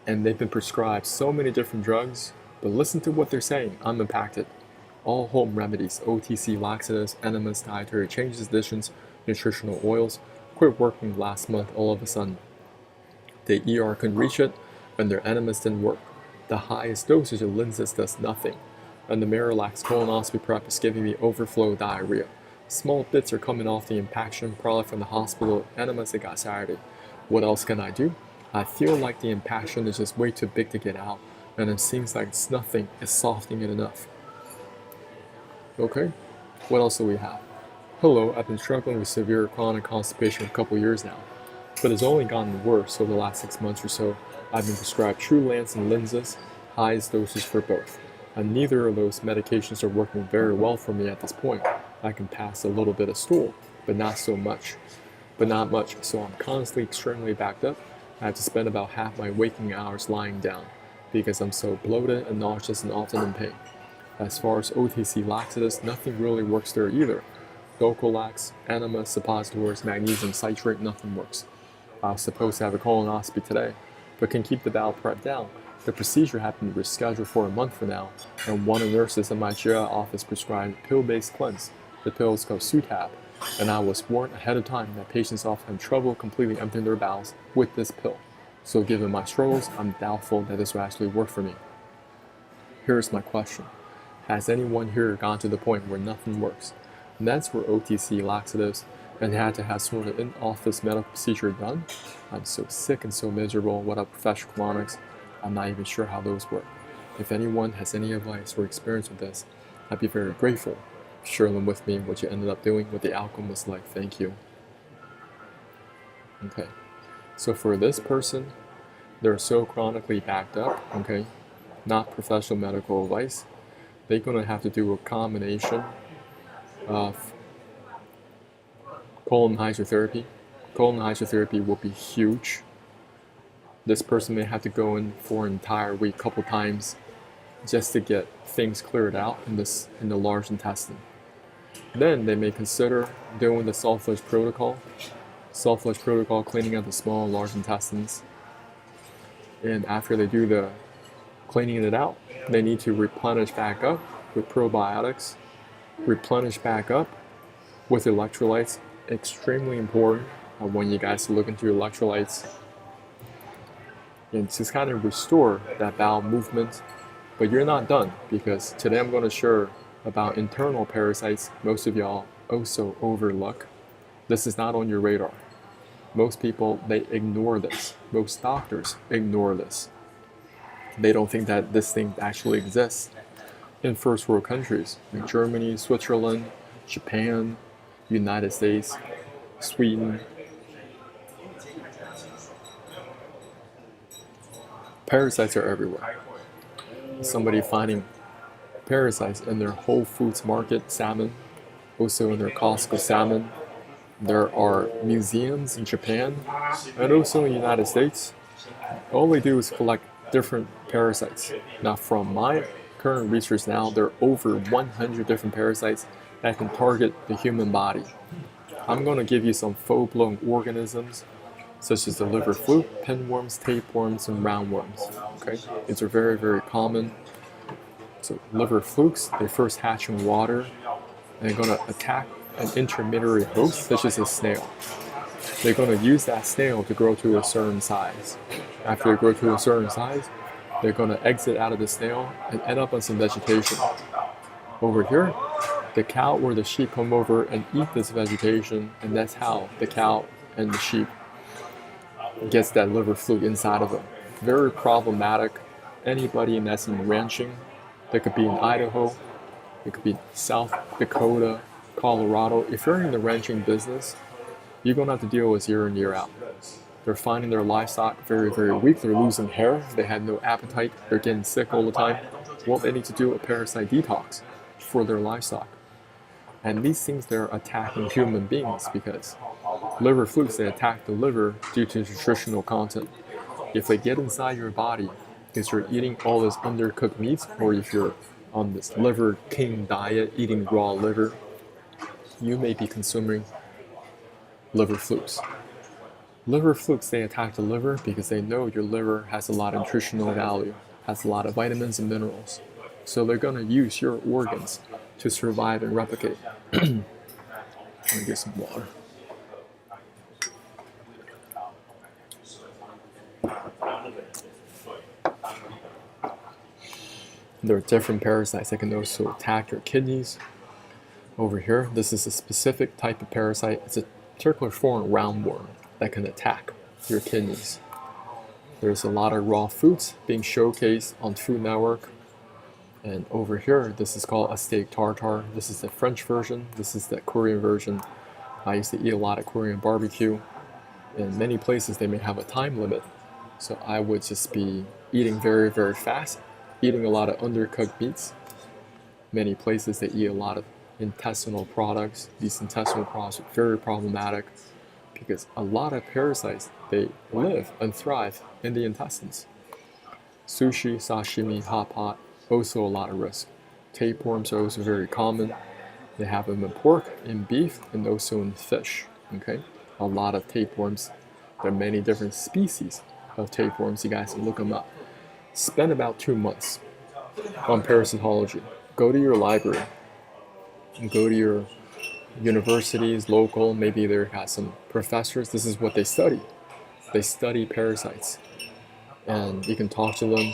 and they've been prescribed so many different drugs. But listen to what they're saying: unimpacted. All home remedies, OTC laxatives, enemas, dietary changes, additions, nutritional oils, quit working last month all of a sudden. The ER couldn't reach it, and their enemas didn't work. The highest dosage of Linzess does nothing, and the Marilax colonoscopy prep is giving me overflow diarrhea. Small bits are coming off the impaction, probably from the hospital enemas that got Saturday. What else can I do? I feel like the impaction is just way too big to get out, and it seems like it's nothing is softening it enough. Okay, what else do we have? Hello, I've been struggling with severe chronic constipation for a couple years now, but it's only gotten worse over the last 6 months or so. I've been prescribed Trulance and Linzess, highest doses for both, and neither of those medications are working very well for me at this point. I can pass a little bit of stool, but not much, so I'm constantly extremely backed up. I have to spend about half my waking hours lying down because I'm so bloated and nauseous and often in pain. As far as OTC laxatives, nothing really works there either. Dulcolax, enema, suppositories, magnesium citrate, nothing works. I was supposed to have a colonoscopy today, but can keep the bowel prep down. The procedure had been rescheduled for a month from now, and one of the nurses in my GI office prescribed pill-based cleanse. The pill is called Sutab, and I was warned ahead of time that patients often have trouble completely emptying their bowels with this pill. So given my struggles, I'm doubtful that this will actually work for me. Here's my question. Has anyone here gone to the point where nothing works? And that's where OTC laxatives and had to have sort of in-office medical procedure done. I'm so sick and so miserable without professional colonics, I'm not even sure how those work. If anyone has any advice or experience with this, I'd be very grateful. Share them with me what you ended up doing, what the outcome was like. Thank you. Okay, so for this person, they're so chronically backed up, okay, not professional medical advice. They're going to have to do a combination of colon hydrotherapy. Colon hydrotherapy will be huge. This person may have to go in for an entire week, couple times, just to get things cleared out in the large intestine. Then they may consider doing the salt flush protocol. Salt flush protocol, cleaning out the small and large intestines. And after they do the cleaning it out, they need to replenish back up with probiotics, replenish back up with electrolytes. Extremely important. I want you guys to look into your electrolytes and just kind of restore that bowel movement. But you're not done, because today I'm going to share about internal parasites most of y'all also overlook. This is not on your radar. Most people, they ignore this. Most doctors ignore this. They don't think that this thing actually exists in first world countries like Germany, Switzerland, Japan, United States, Sweden. Parasites are everywhere. Somebody finding parasites in their Whole Foods market salmon, also in their Costco salmon. There are museums in Japan and also in the United States. All they do is collect different parasites. Now, from my current research now, there are over 100 different parasites that can target the human body. I'm going to give you some full-blown organisms, such as the liver fluke, pinworms, tapeworms, and roundworms. Okay, these are very, very common. So liver flukes, they first hatch in water, and they're going to attack an intermediary host, such as a snail. They're going to use that snail to grow to a certain size. After they grow to a certain size, they're going to exit out of the snail and end up on some vegetation. Over here, the cow or the sheep come over and eat this vegetation, and that's how the cow and the sheep gets that liver fluke inside of them. Very problematic. Anybody that's in ranching, that could be in Idaho, it could be South Dakota, Colorado. If you're in the ranching business, you're going to have to deal with year in, year out. They're finding their livestock very, very weak. They're losing hair. They have no appetite. They're getting sick all the time. Well, they need to do a parasite detox for their livestock. And these things, they're attacking human beings because liver flukes, they attack the liver due to nutritional content. If they get inside your body because you're eating all this undercooked meats, or if you're on this liver king diet, eating raw liver, you may be consuming liver flukes. Liver flukes, they attack the liver because they know your liver has a lot of nutritional value, has a lot of vitamins and minerals. So they're going to use your organs to survive and replicate. Let me get some water. There are different parasites that can also attack your kidneys. Over here, this is a specific type of parasite. It's a circular-form roundworm that can attack your kidneys. There's a lot of raw foods being showcased on Food Network. And over here, this is called a steak tartare. This is the French version. This is the Korean version. I used to eat a lot of Korean barbecue. In many places, they may have a time limit. So I would just be eating very, very fast, eating a lot of undercooked meats. Many places, they eat a lot of intestinal products. These intestinal products are very problematic because a lot of parasites, they live and thrive in the intestines. Sushi, sashimi, hot pot, also a lot of risk. Tapeworms are also very common. They have them in pork, in beef, and also in fish. Okay, a lot of tapeworms. There are many different species of tapeworms. You guys can look them up. Spend about 2 months on parasitology. Go to your library. Go to your universities, local. Maybe they got some professors. This is what they study. They study parasites. And you can talk to them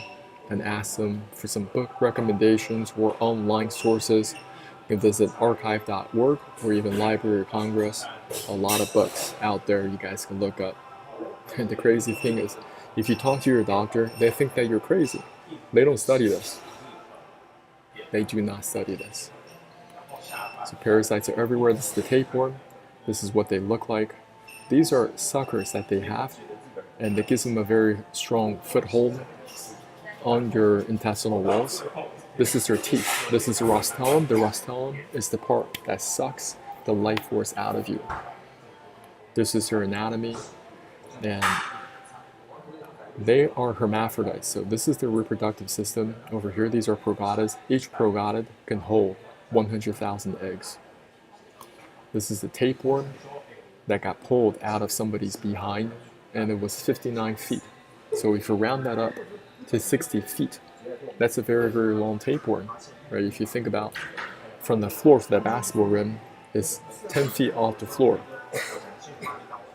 and ask them for some book recommendations or online sources. You can visit archive.org or even Library of Congress. A lot of books out there you guys can look up. And the crazy thing is, if you talk to your doctor, they think that you're crazy. They don't study this. They do not study this. So parasites are everywhere. This is the tapeworm. This is what they look like. These are suckers that they have, and it gives them a very strong foothold on your intestinal walls. This is their teeth. This is the rostellum. The rostellum is the part that sucks the life force out of you. This is their anatomy, and they are hermaphrodites. So this is their reproductive system. Over here, these are progatids. Each progatid can hold 100,000 eggs. This is the tapeworm that got pulled out of somebody's behind, and it was 59 feet. So if you round that up to 60 feet, that's a very, very long tapeworm, right? If you think about from the floor to the basketball rim is 10 feet off the floor.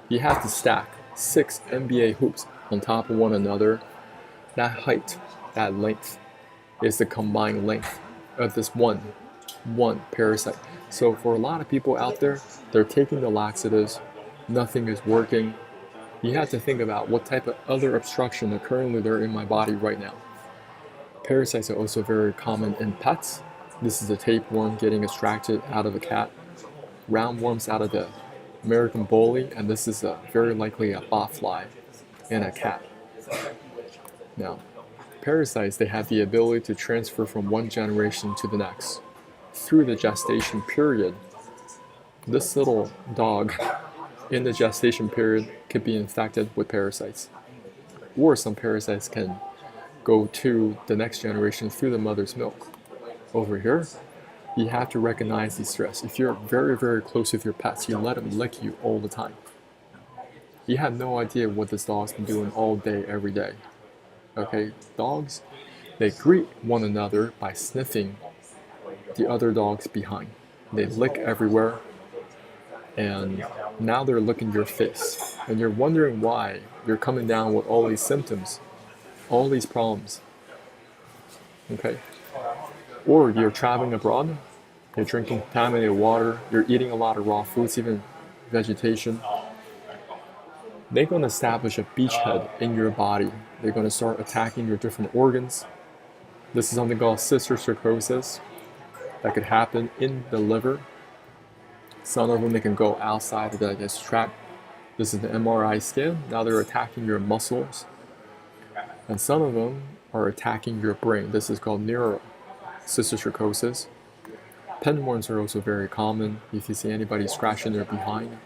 You have to stack 6 NBA hoops on top of one another. That height, that length, is the combined length of this one parasite. So for a lot of people out there, they're taking the laxatives, nothing is working. You have to think about what type of other obstruction are currently there in my body right now. Parasites are also very common in pets. This is a tapeworm getting extracted out of a cat. Roundworms out of the American bully, and this is very likely a botfly in a cat. Now, parasites, they have the ability to transfer from one generation to the next. Through the gestation period, this little dog in the gestation period could be infected with parasites. Or some parasites can go to the next generation through the mother's milk. Over here, you have to recognize these threats. If you're very, very close with your pets, you let them lick you all the time. You have no idea what this dog's been doing all day, every day. Okay, dogs, they greet one another by sniffing the other dogs behind. They lick everywhere, and now they're licking your face. And you're wondering why you're coming down with all these symptoms, all these problems. Okay? Or you're traveling abroad, you're drinking contaminated water, you're eating a lot of raw foods, even vegetation. they're going to establish a beachhead in your body. They're going to start attacking your different organs. This is something called cysticercosis that could happen in the liver. Some of them, they can go outside the digestive tract. This is the MRI scan. Now they're attacking your muscles. And some of them are attacking your brain. This is called neurocysticercosis. Pinworms are also very common. If you see anybody scratching their behind,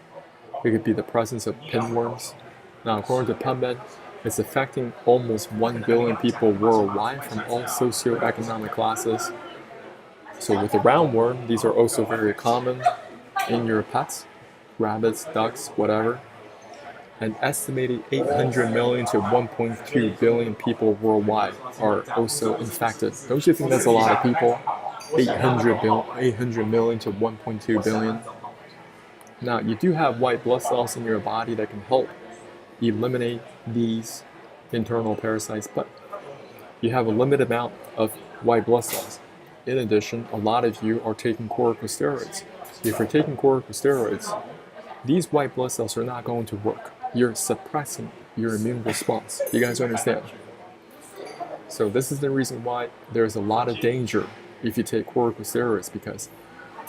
it could be the presence of pinworms. Now, according to PubMed, it's affecting almost 1 billion people worldwide from all socioeconomic classes. So with the roundworm, these are also very common in your pets, rabbits, ducks, whatever. An estimated 800 million to 1.2 billion people worldwide are also infected. Don't you think that's a lot of people? 800 million to 1.2 billion. Now, you do have white blood cells in your body that can help eliminate these internal parasites, but you have a limited amount of white blood cells. In addition, a lot of you are taking corticosteroids. If you're taking corticosteroids, these white blood cells are not going to work. You're suppressing your immune response. You guys understand? So this is the reason why there's a lot of danger if you take corticosteroids, because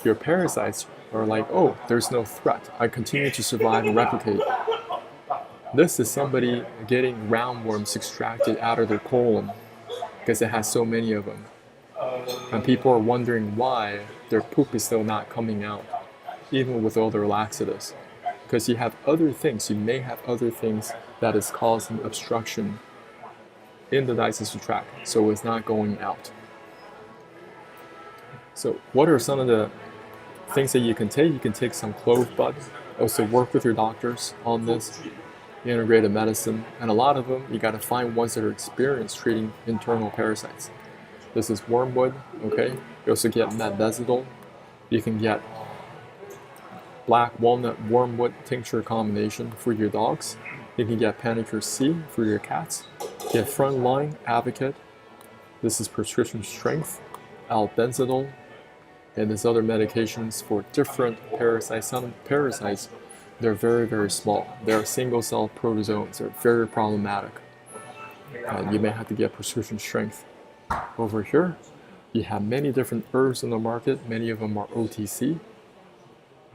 your parasites are like, oh, there's no threat. I continue to survive and replicate. This is somebody getting roundworms extracted out of their colon because it has so many of them. And people are wondering why their poop is still not coming out, even with all their laxatives. Because you have other things, you may have other things that is causing obstruction in the digestive tract, so it's not going out. So what are some of the things that you can take? You can take some clove bud. Also work with your doctors on this, integrated medicine. And a lot of them, you got to find ones that are experienced treating internal parasites. This is wormwood, okay? You also get metbezital. You can get black walnut wormwood tincture combination for your dogs. You can get Panicure C for your cats. Get Frontline Advocate. This is prescription strength. Albendazole. And there's other medications for different parasites. Some parasites, they're very, very small. They're single cell protozoans. They're very problematic. And you may have to get prescription strength. Over here, you have many different herbs in the market. Many of them are OTC.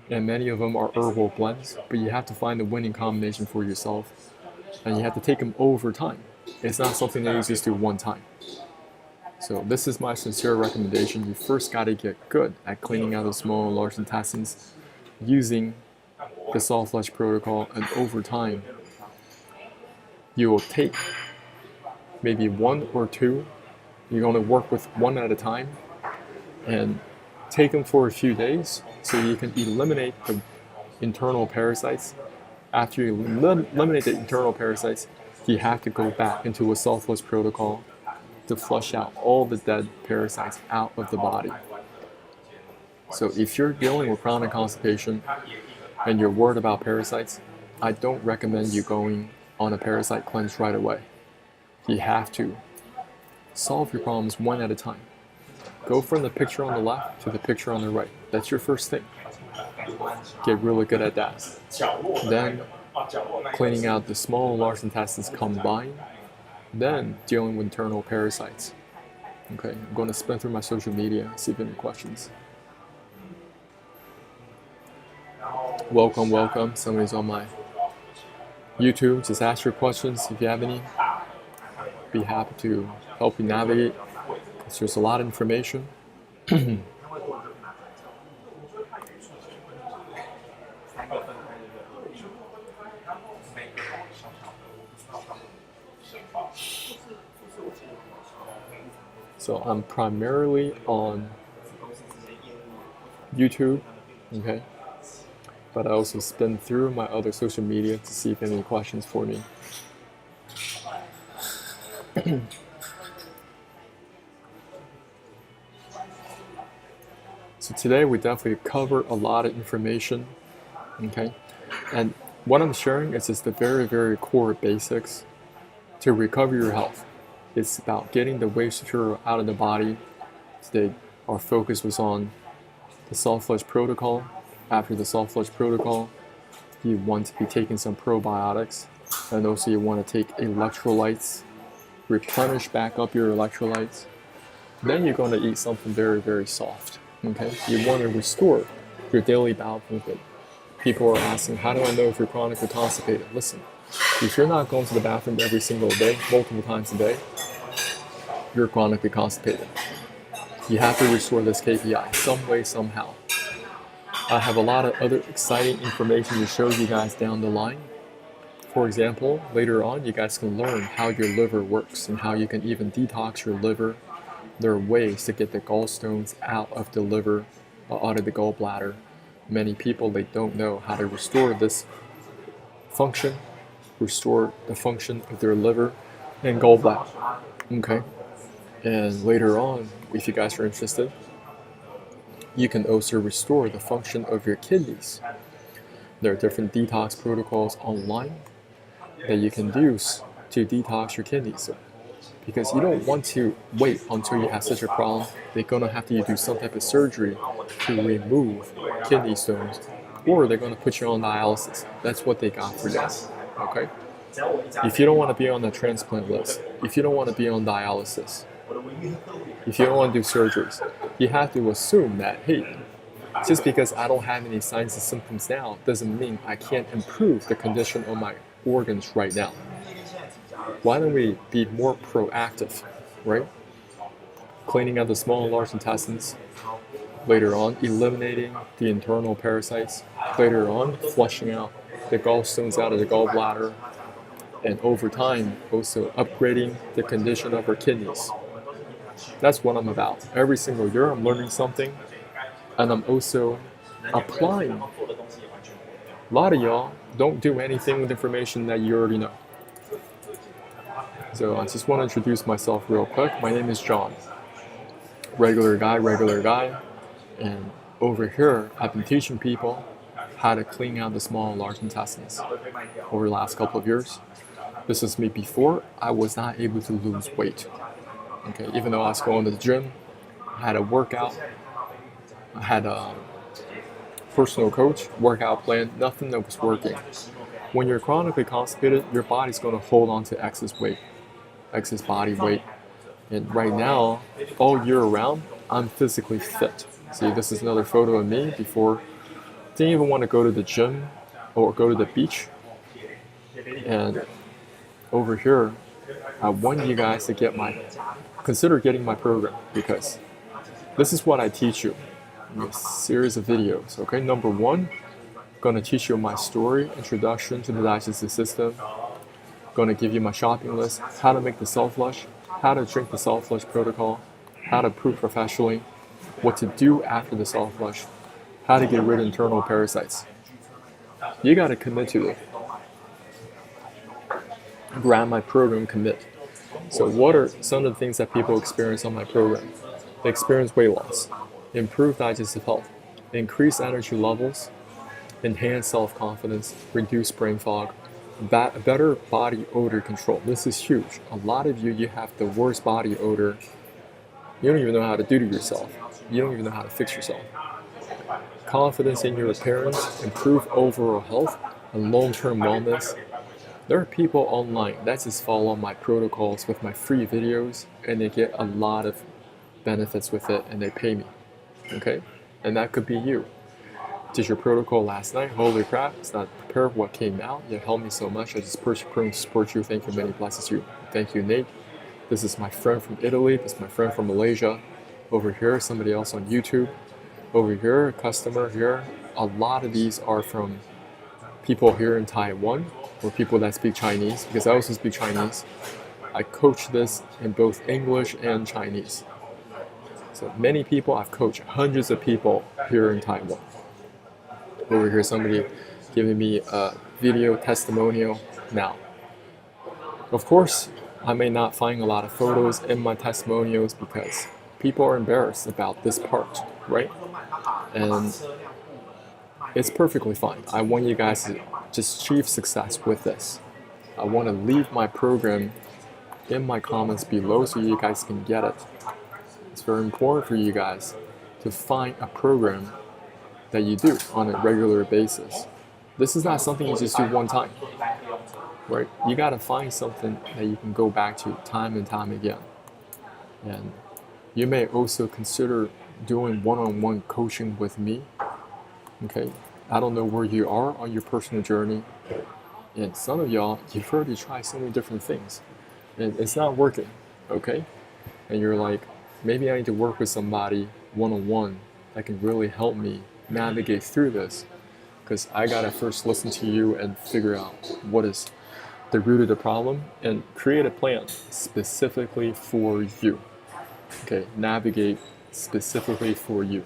And many of them are herbal blends. But you have to find the winning combination for yourself. And you have to take them over time. It's not something that you just do one time. So this is my sincere recommendation. You first got to get good at cleaning out the small and large intestines using the soft flush protocol, and over time you will take maybe one or two. You're going to work with one at a time and take them for a few days so you can eliminate the internal parasites. After you eliminate the internal parasites, you have to go back into a soft flush protocol to flush out all the dead parasites out of the body. So if you're dealing with chronic constipation and you're worried about parasites, I don't recommend you going on a parasite cleanse right away. You have to solve your problems one at a time. Go from the picture on the left to the picture on the right. That's your first thing. Get really good at that. Then cleaning out the small and large intestines combined. Then dealing with internal parasites. Okay, I'm going to spin through my social media, see if any questions. Welcome, welcome. Somebody's on my YouTube. Just ask your questions if you have any. Be happy to help you navigate, because there's a lot of information. So I'm primarily on YouTube, okay? But I also spin through my other social media to see if any questions for me. So today we definitely cover a lot of information, okay? And what I'm sharing is just the very, very core basics to recover your health. It's about getting the waste material out of the body. Today, our focus was on the soft flush protocol. After the soft flush protocol, you want to be taking some probiotics And also you want to take electrolytes, replenish back up your electrolytes. Then you're going to eat something very, very soft. Okay? You want to restore your daily bowel movement. People are asking, how do I know if you're chronically constipated? Listen, if you're not going to the bathroom every single day, multiple times a day, you're chronically constipated. You have to restore this KPI some way, somehow. I have a lot of other exciting information to show you guys down the line. For example, later on, you guys can learn how your liver works and how you can even detox your liver. There are ways to get the gallstones out of the liver, out of the gallbladder. Many people, they don't know how to restore this function, restore the function of their liver and gallbladder. Okay? And later on, if you guys are interested, you can also restore the function of your kidneys. There are different detox protocols online that you can use to detox your kidneys. Because you don't want to wait until you have such a problem. They're going to have to do some type of surgery to remove kidney stones, or they're going to put you on dialysis. That's what they got for you. Okay? If you don't want to be on the transplant list, if you don't want to be on dialysis, if you don't want to do surgeries, you have to assume that, hey, just because I don't have any signs and symptoms now doesn't mean I can't improve the condition of my organs right now. Why don't we be more proactive, right? Cleaning out the small and large intestines, later on eliminating the internal parasites, later on flushing out the gallstones out of the gallbladder, and over time also upgrading the condition of our kidneys. That's what I'm about. Every single year I'm learning something, and I'm also applying. A lot of y'all don't do anything with information that you already know. So I just want to introduce myself real quick. My name is John. Regular guy. And over here, I've been teaching people how to clean out the small and large intestines over the last couple of years. This is me before I was not able to lose weight. Okay, even though I was going to the gym, I had a workout, I had a personal coach, workout plan, nothing that was working. When you're chronically constipated, your body's going to hold on to excess weight, excess body weight. And right now, all year round, I'm physically fit. See, this is another photo of me before. Didn't even want to go to the gym or go to the beach. And over here, I want you guys to consider getting my program, because this is what I teach you in a series of videos. Okay, number one, going to teach you my story, introduction to the digestive system. Going to give you my shopping list, how to make the self-flush, how to drink the self-flush protocol, how to poop professionally, what to do after the self-flush, how to get rid of internal parasites. You got to commit to it. Grab my program, commit. So what are some of the things that people experience on my program? They experience weight loss, improve digestive health, increase energy levels, enhance self-confidence, reduce brain fog, better body odor control. This is huge. A lot of you have the worst body odor. You don't even know how to do to yourself. You don't even know how to fix yourself. Confidence in your appearance, improve overall health, and long-term wellness. There are people online that just follow my protocols with my free videos, and they get a lot of benefits with it, and they pay me. Okay? And that could be you. Did your protocol last night? Holy crap, it's not prepared what came out. You helped me so much. I just personally support you. Thank you, many blessings to you. Thank you, Nate. This is my friend from Italy. This is my friend from Malaysia. Over here, somebody else on YouTube. Over here, a customer here. A lot of these are from people here in Taiwan, or people that speak Chinese, because I also speak Chinese. I coach this in both English and Chinese. So many people, I've coached hundreds of people here in Taiwan. Over here, somebody giving me a video testimonial now. Of course, I may not find a lot of photos in my testimonials because people are embarrassed about this part, right? And it's perfectly fine. I want you guys to just achieve success with this. I want to leave my program in my comments below so you guys can get it. It's very important for you guys to find a program that you do on a regular basis. This is not something you just do one time. right? You got to find something that you can go back to time and time again. And you may also consider doing one-on-one coaching with me. Okay, I don't know where you are on your personal journey, and some of y'all, you've already tried so many different things, and it's not working. Okay, and you're like, maybe I need to work with somebody one-on-one that can really help me navigate through this, because I gotta first listen to you and figure out what is the root of the problem and create a plan specifically for you. Okay, navigate specifically for you.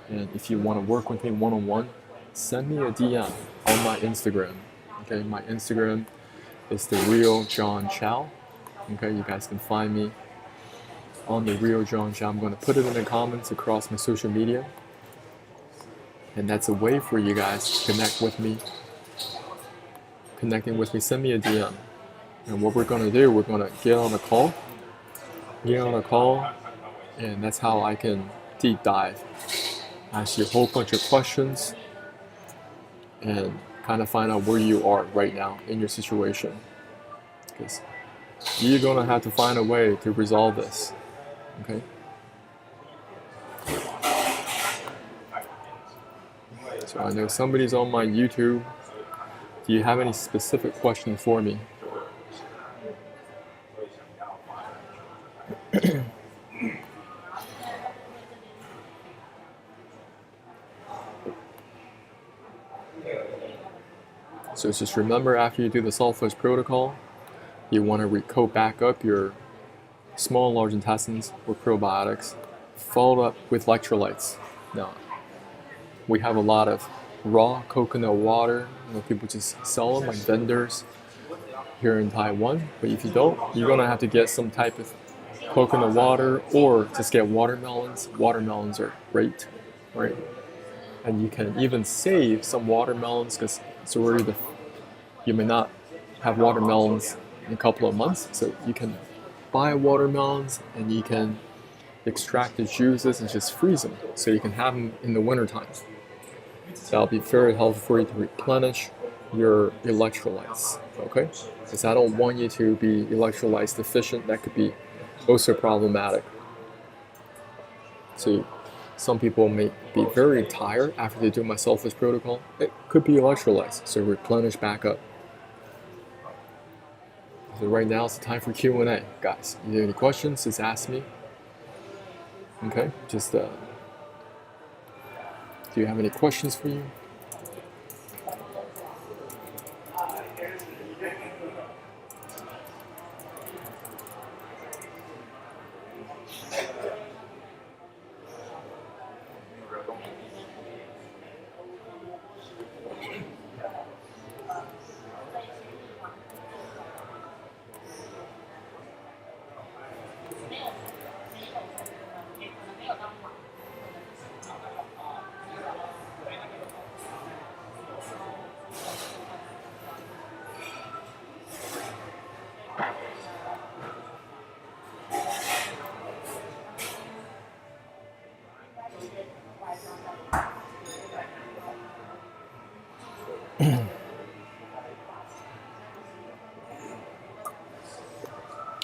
And if you want to work with me one-on-one, send me a DM on my Instagram. Okay, my Instagram is the real John Chow. Okay, you guys can find me on the real John Chow. I'm going to put it in the comments across my social media, and that's a way for you guys to connect with me. Connecting with me, send me a DM. And what we're going to do, we're going to get on a call, and that's how I can deep dive, ask you a whole bunch of questions, and kind of find out where you are right now in your situation. Because you're going to have to find a way to resolve this. Okay? So I know somebody's on my YouTube. Do you have any specific questions for me? So just remember, after you do the salt flush protocol, you want to recoat back up your small and large intestines with probiotics, followed up with electrolytes. Now, we have a lot of raw coconut water. People just sell them like vendors here in Taiwan. But if you don't, you're gonna have to get some type of coconut water, or just get watermelons. Watermelons are great, right? And you can even save some watermelons, because it's already you may not have watermelons in a couple of months, so you can buy watermelons and you can extract the juices and just freeze them, so you can have them in the wintertime. So that'll be very helpful for you to replenish your electrolytes, okay? Because I don't want you to be electrolytes deficient. That could be also problematic. So some people may be very tired after they do my salt flush protocol. It could be electrolytes, so replenish back up. So right now it's the time for Q&A, guys. If you have any questions, just ask me. Okay, just do you have any questions for you?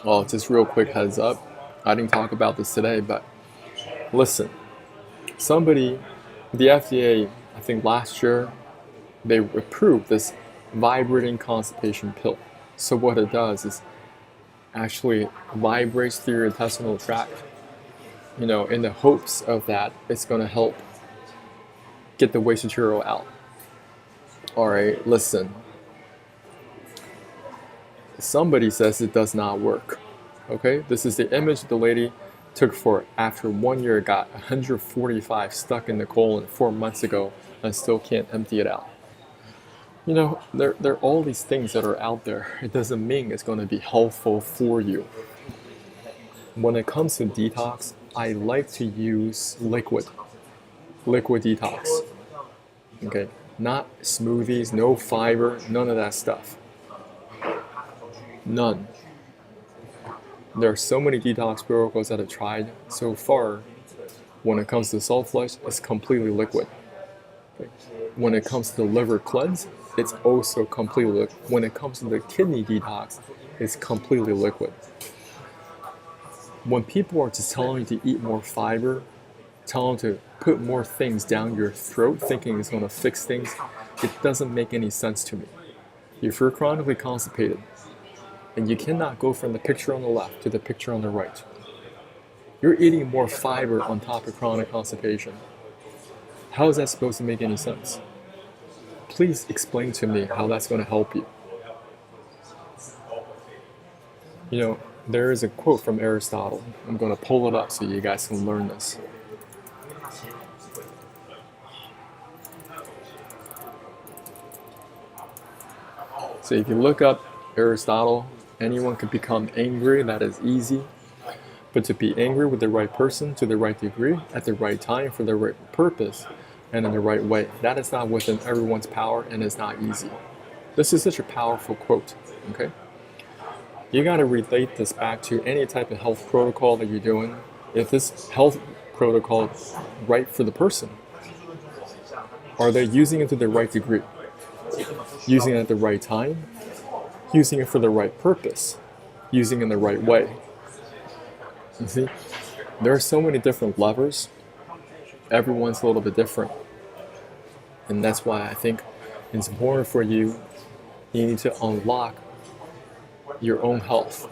Well, just real quick heads up. I didn't talk about this today, but listen. The FDA, I think last year, they approved this vibrating constipation pill. So what it does is actually vibrates through your intestinal tract, in the hopes of that it's going to help get the waste material out. All right, listen. Somebody says it does not work. Okay, this is the image the lady took for after 1 year, got 145 stuck in the colon 4 months ago and still can't empty it out. There are all these things that are out there. It doesn't mean it's going to be helpful for you. When it comes to detox, I like to use liquid detox. Okay, not smoothies, no fiber, none of that stuff. None. There are so many detox protocols that I've tried so far. When it comes to salt flush, it's completely liquid. Okay. When it comes to the liver cleanse, it's also completely liquid. When it comes to the kidney detox, it's completely liquid. When people are just telling you to eat more fiber, telling to put more things down your throat, thinking it's going to fix things, it doesn't make any sense to me. If you're chronically constipated, and you cannot go from the picture on the left to the picture on the right, you're eating more fiber on top of chronic constipation. How is that supposed to make any sense? Please explain to me how that's going to help you. You know, there is a quote from Aristotle. I'm going to pull it up so you guys can learn this. So if you look up Aristotle, anyone can become angry, that is easy. But to be angry with the right person, to the right degree, at the right time, for the right purpose, and in the right way, that is not within everyone's power and is not easy. This is such a powerful quote, okay? You gotta relate this back to any type of health protocol that you're doing. If this health protocol is right for the person, are they using it to the right degree? Using it at the right time? Using it for the right purpose? Using it in the right way? You see, there are so many different levers. Everyone's a little bit different. And that's why I think it's important for you need to unlock your own health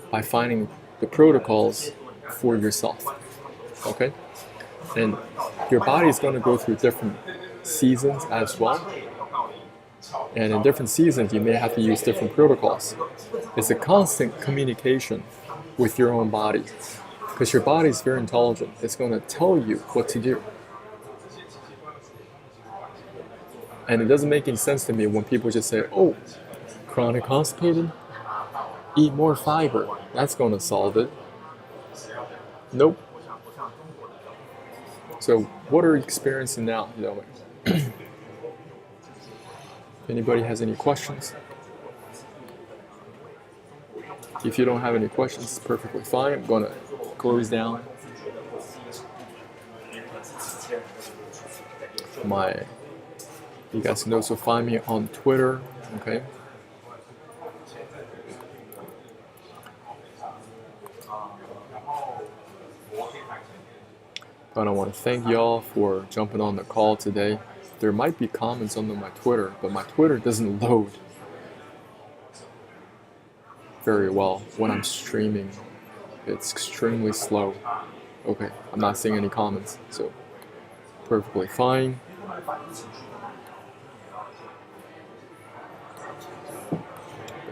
by finding the protocols for yourself. Okay? And your body is going to go through different seasons as well. And in different seasons, you may have to use different protocols. It's a constant communication with your own body, because your body is very intelligent. It's going to tell you what to do. And it doesn't make any sense to me when people just say, oh, chronic constipated, eat more fiber. That's going to solve it. Nope. So what are you experiencing now? You know, if anybody has any questions? If you don't have any questions, it's perfectly fine. I'm going to close down you guys can also find me on Twitter, okay? But I want to thank y'all for jumping on the call today. There might be comments on my Twitter, but my Twitter doesn't load very well when I'm streaming. It's extremely slow. Okay, I'm not seeing any comments, so perfectly fine.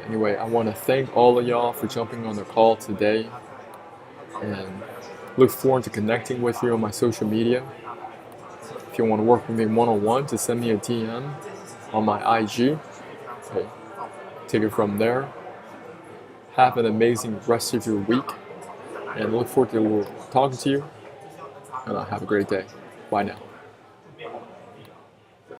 Anyway, I want to thank all of y'all for jumping on the call today, and look forward to connecting with you on my social media. If you want to work with me one-on-one, just send me a DM on my IG. Okay, take it from there. Have an amazing rest of your week, and look forward to talking to you, and have a great day. Bye now.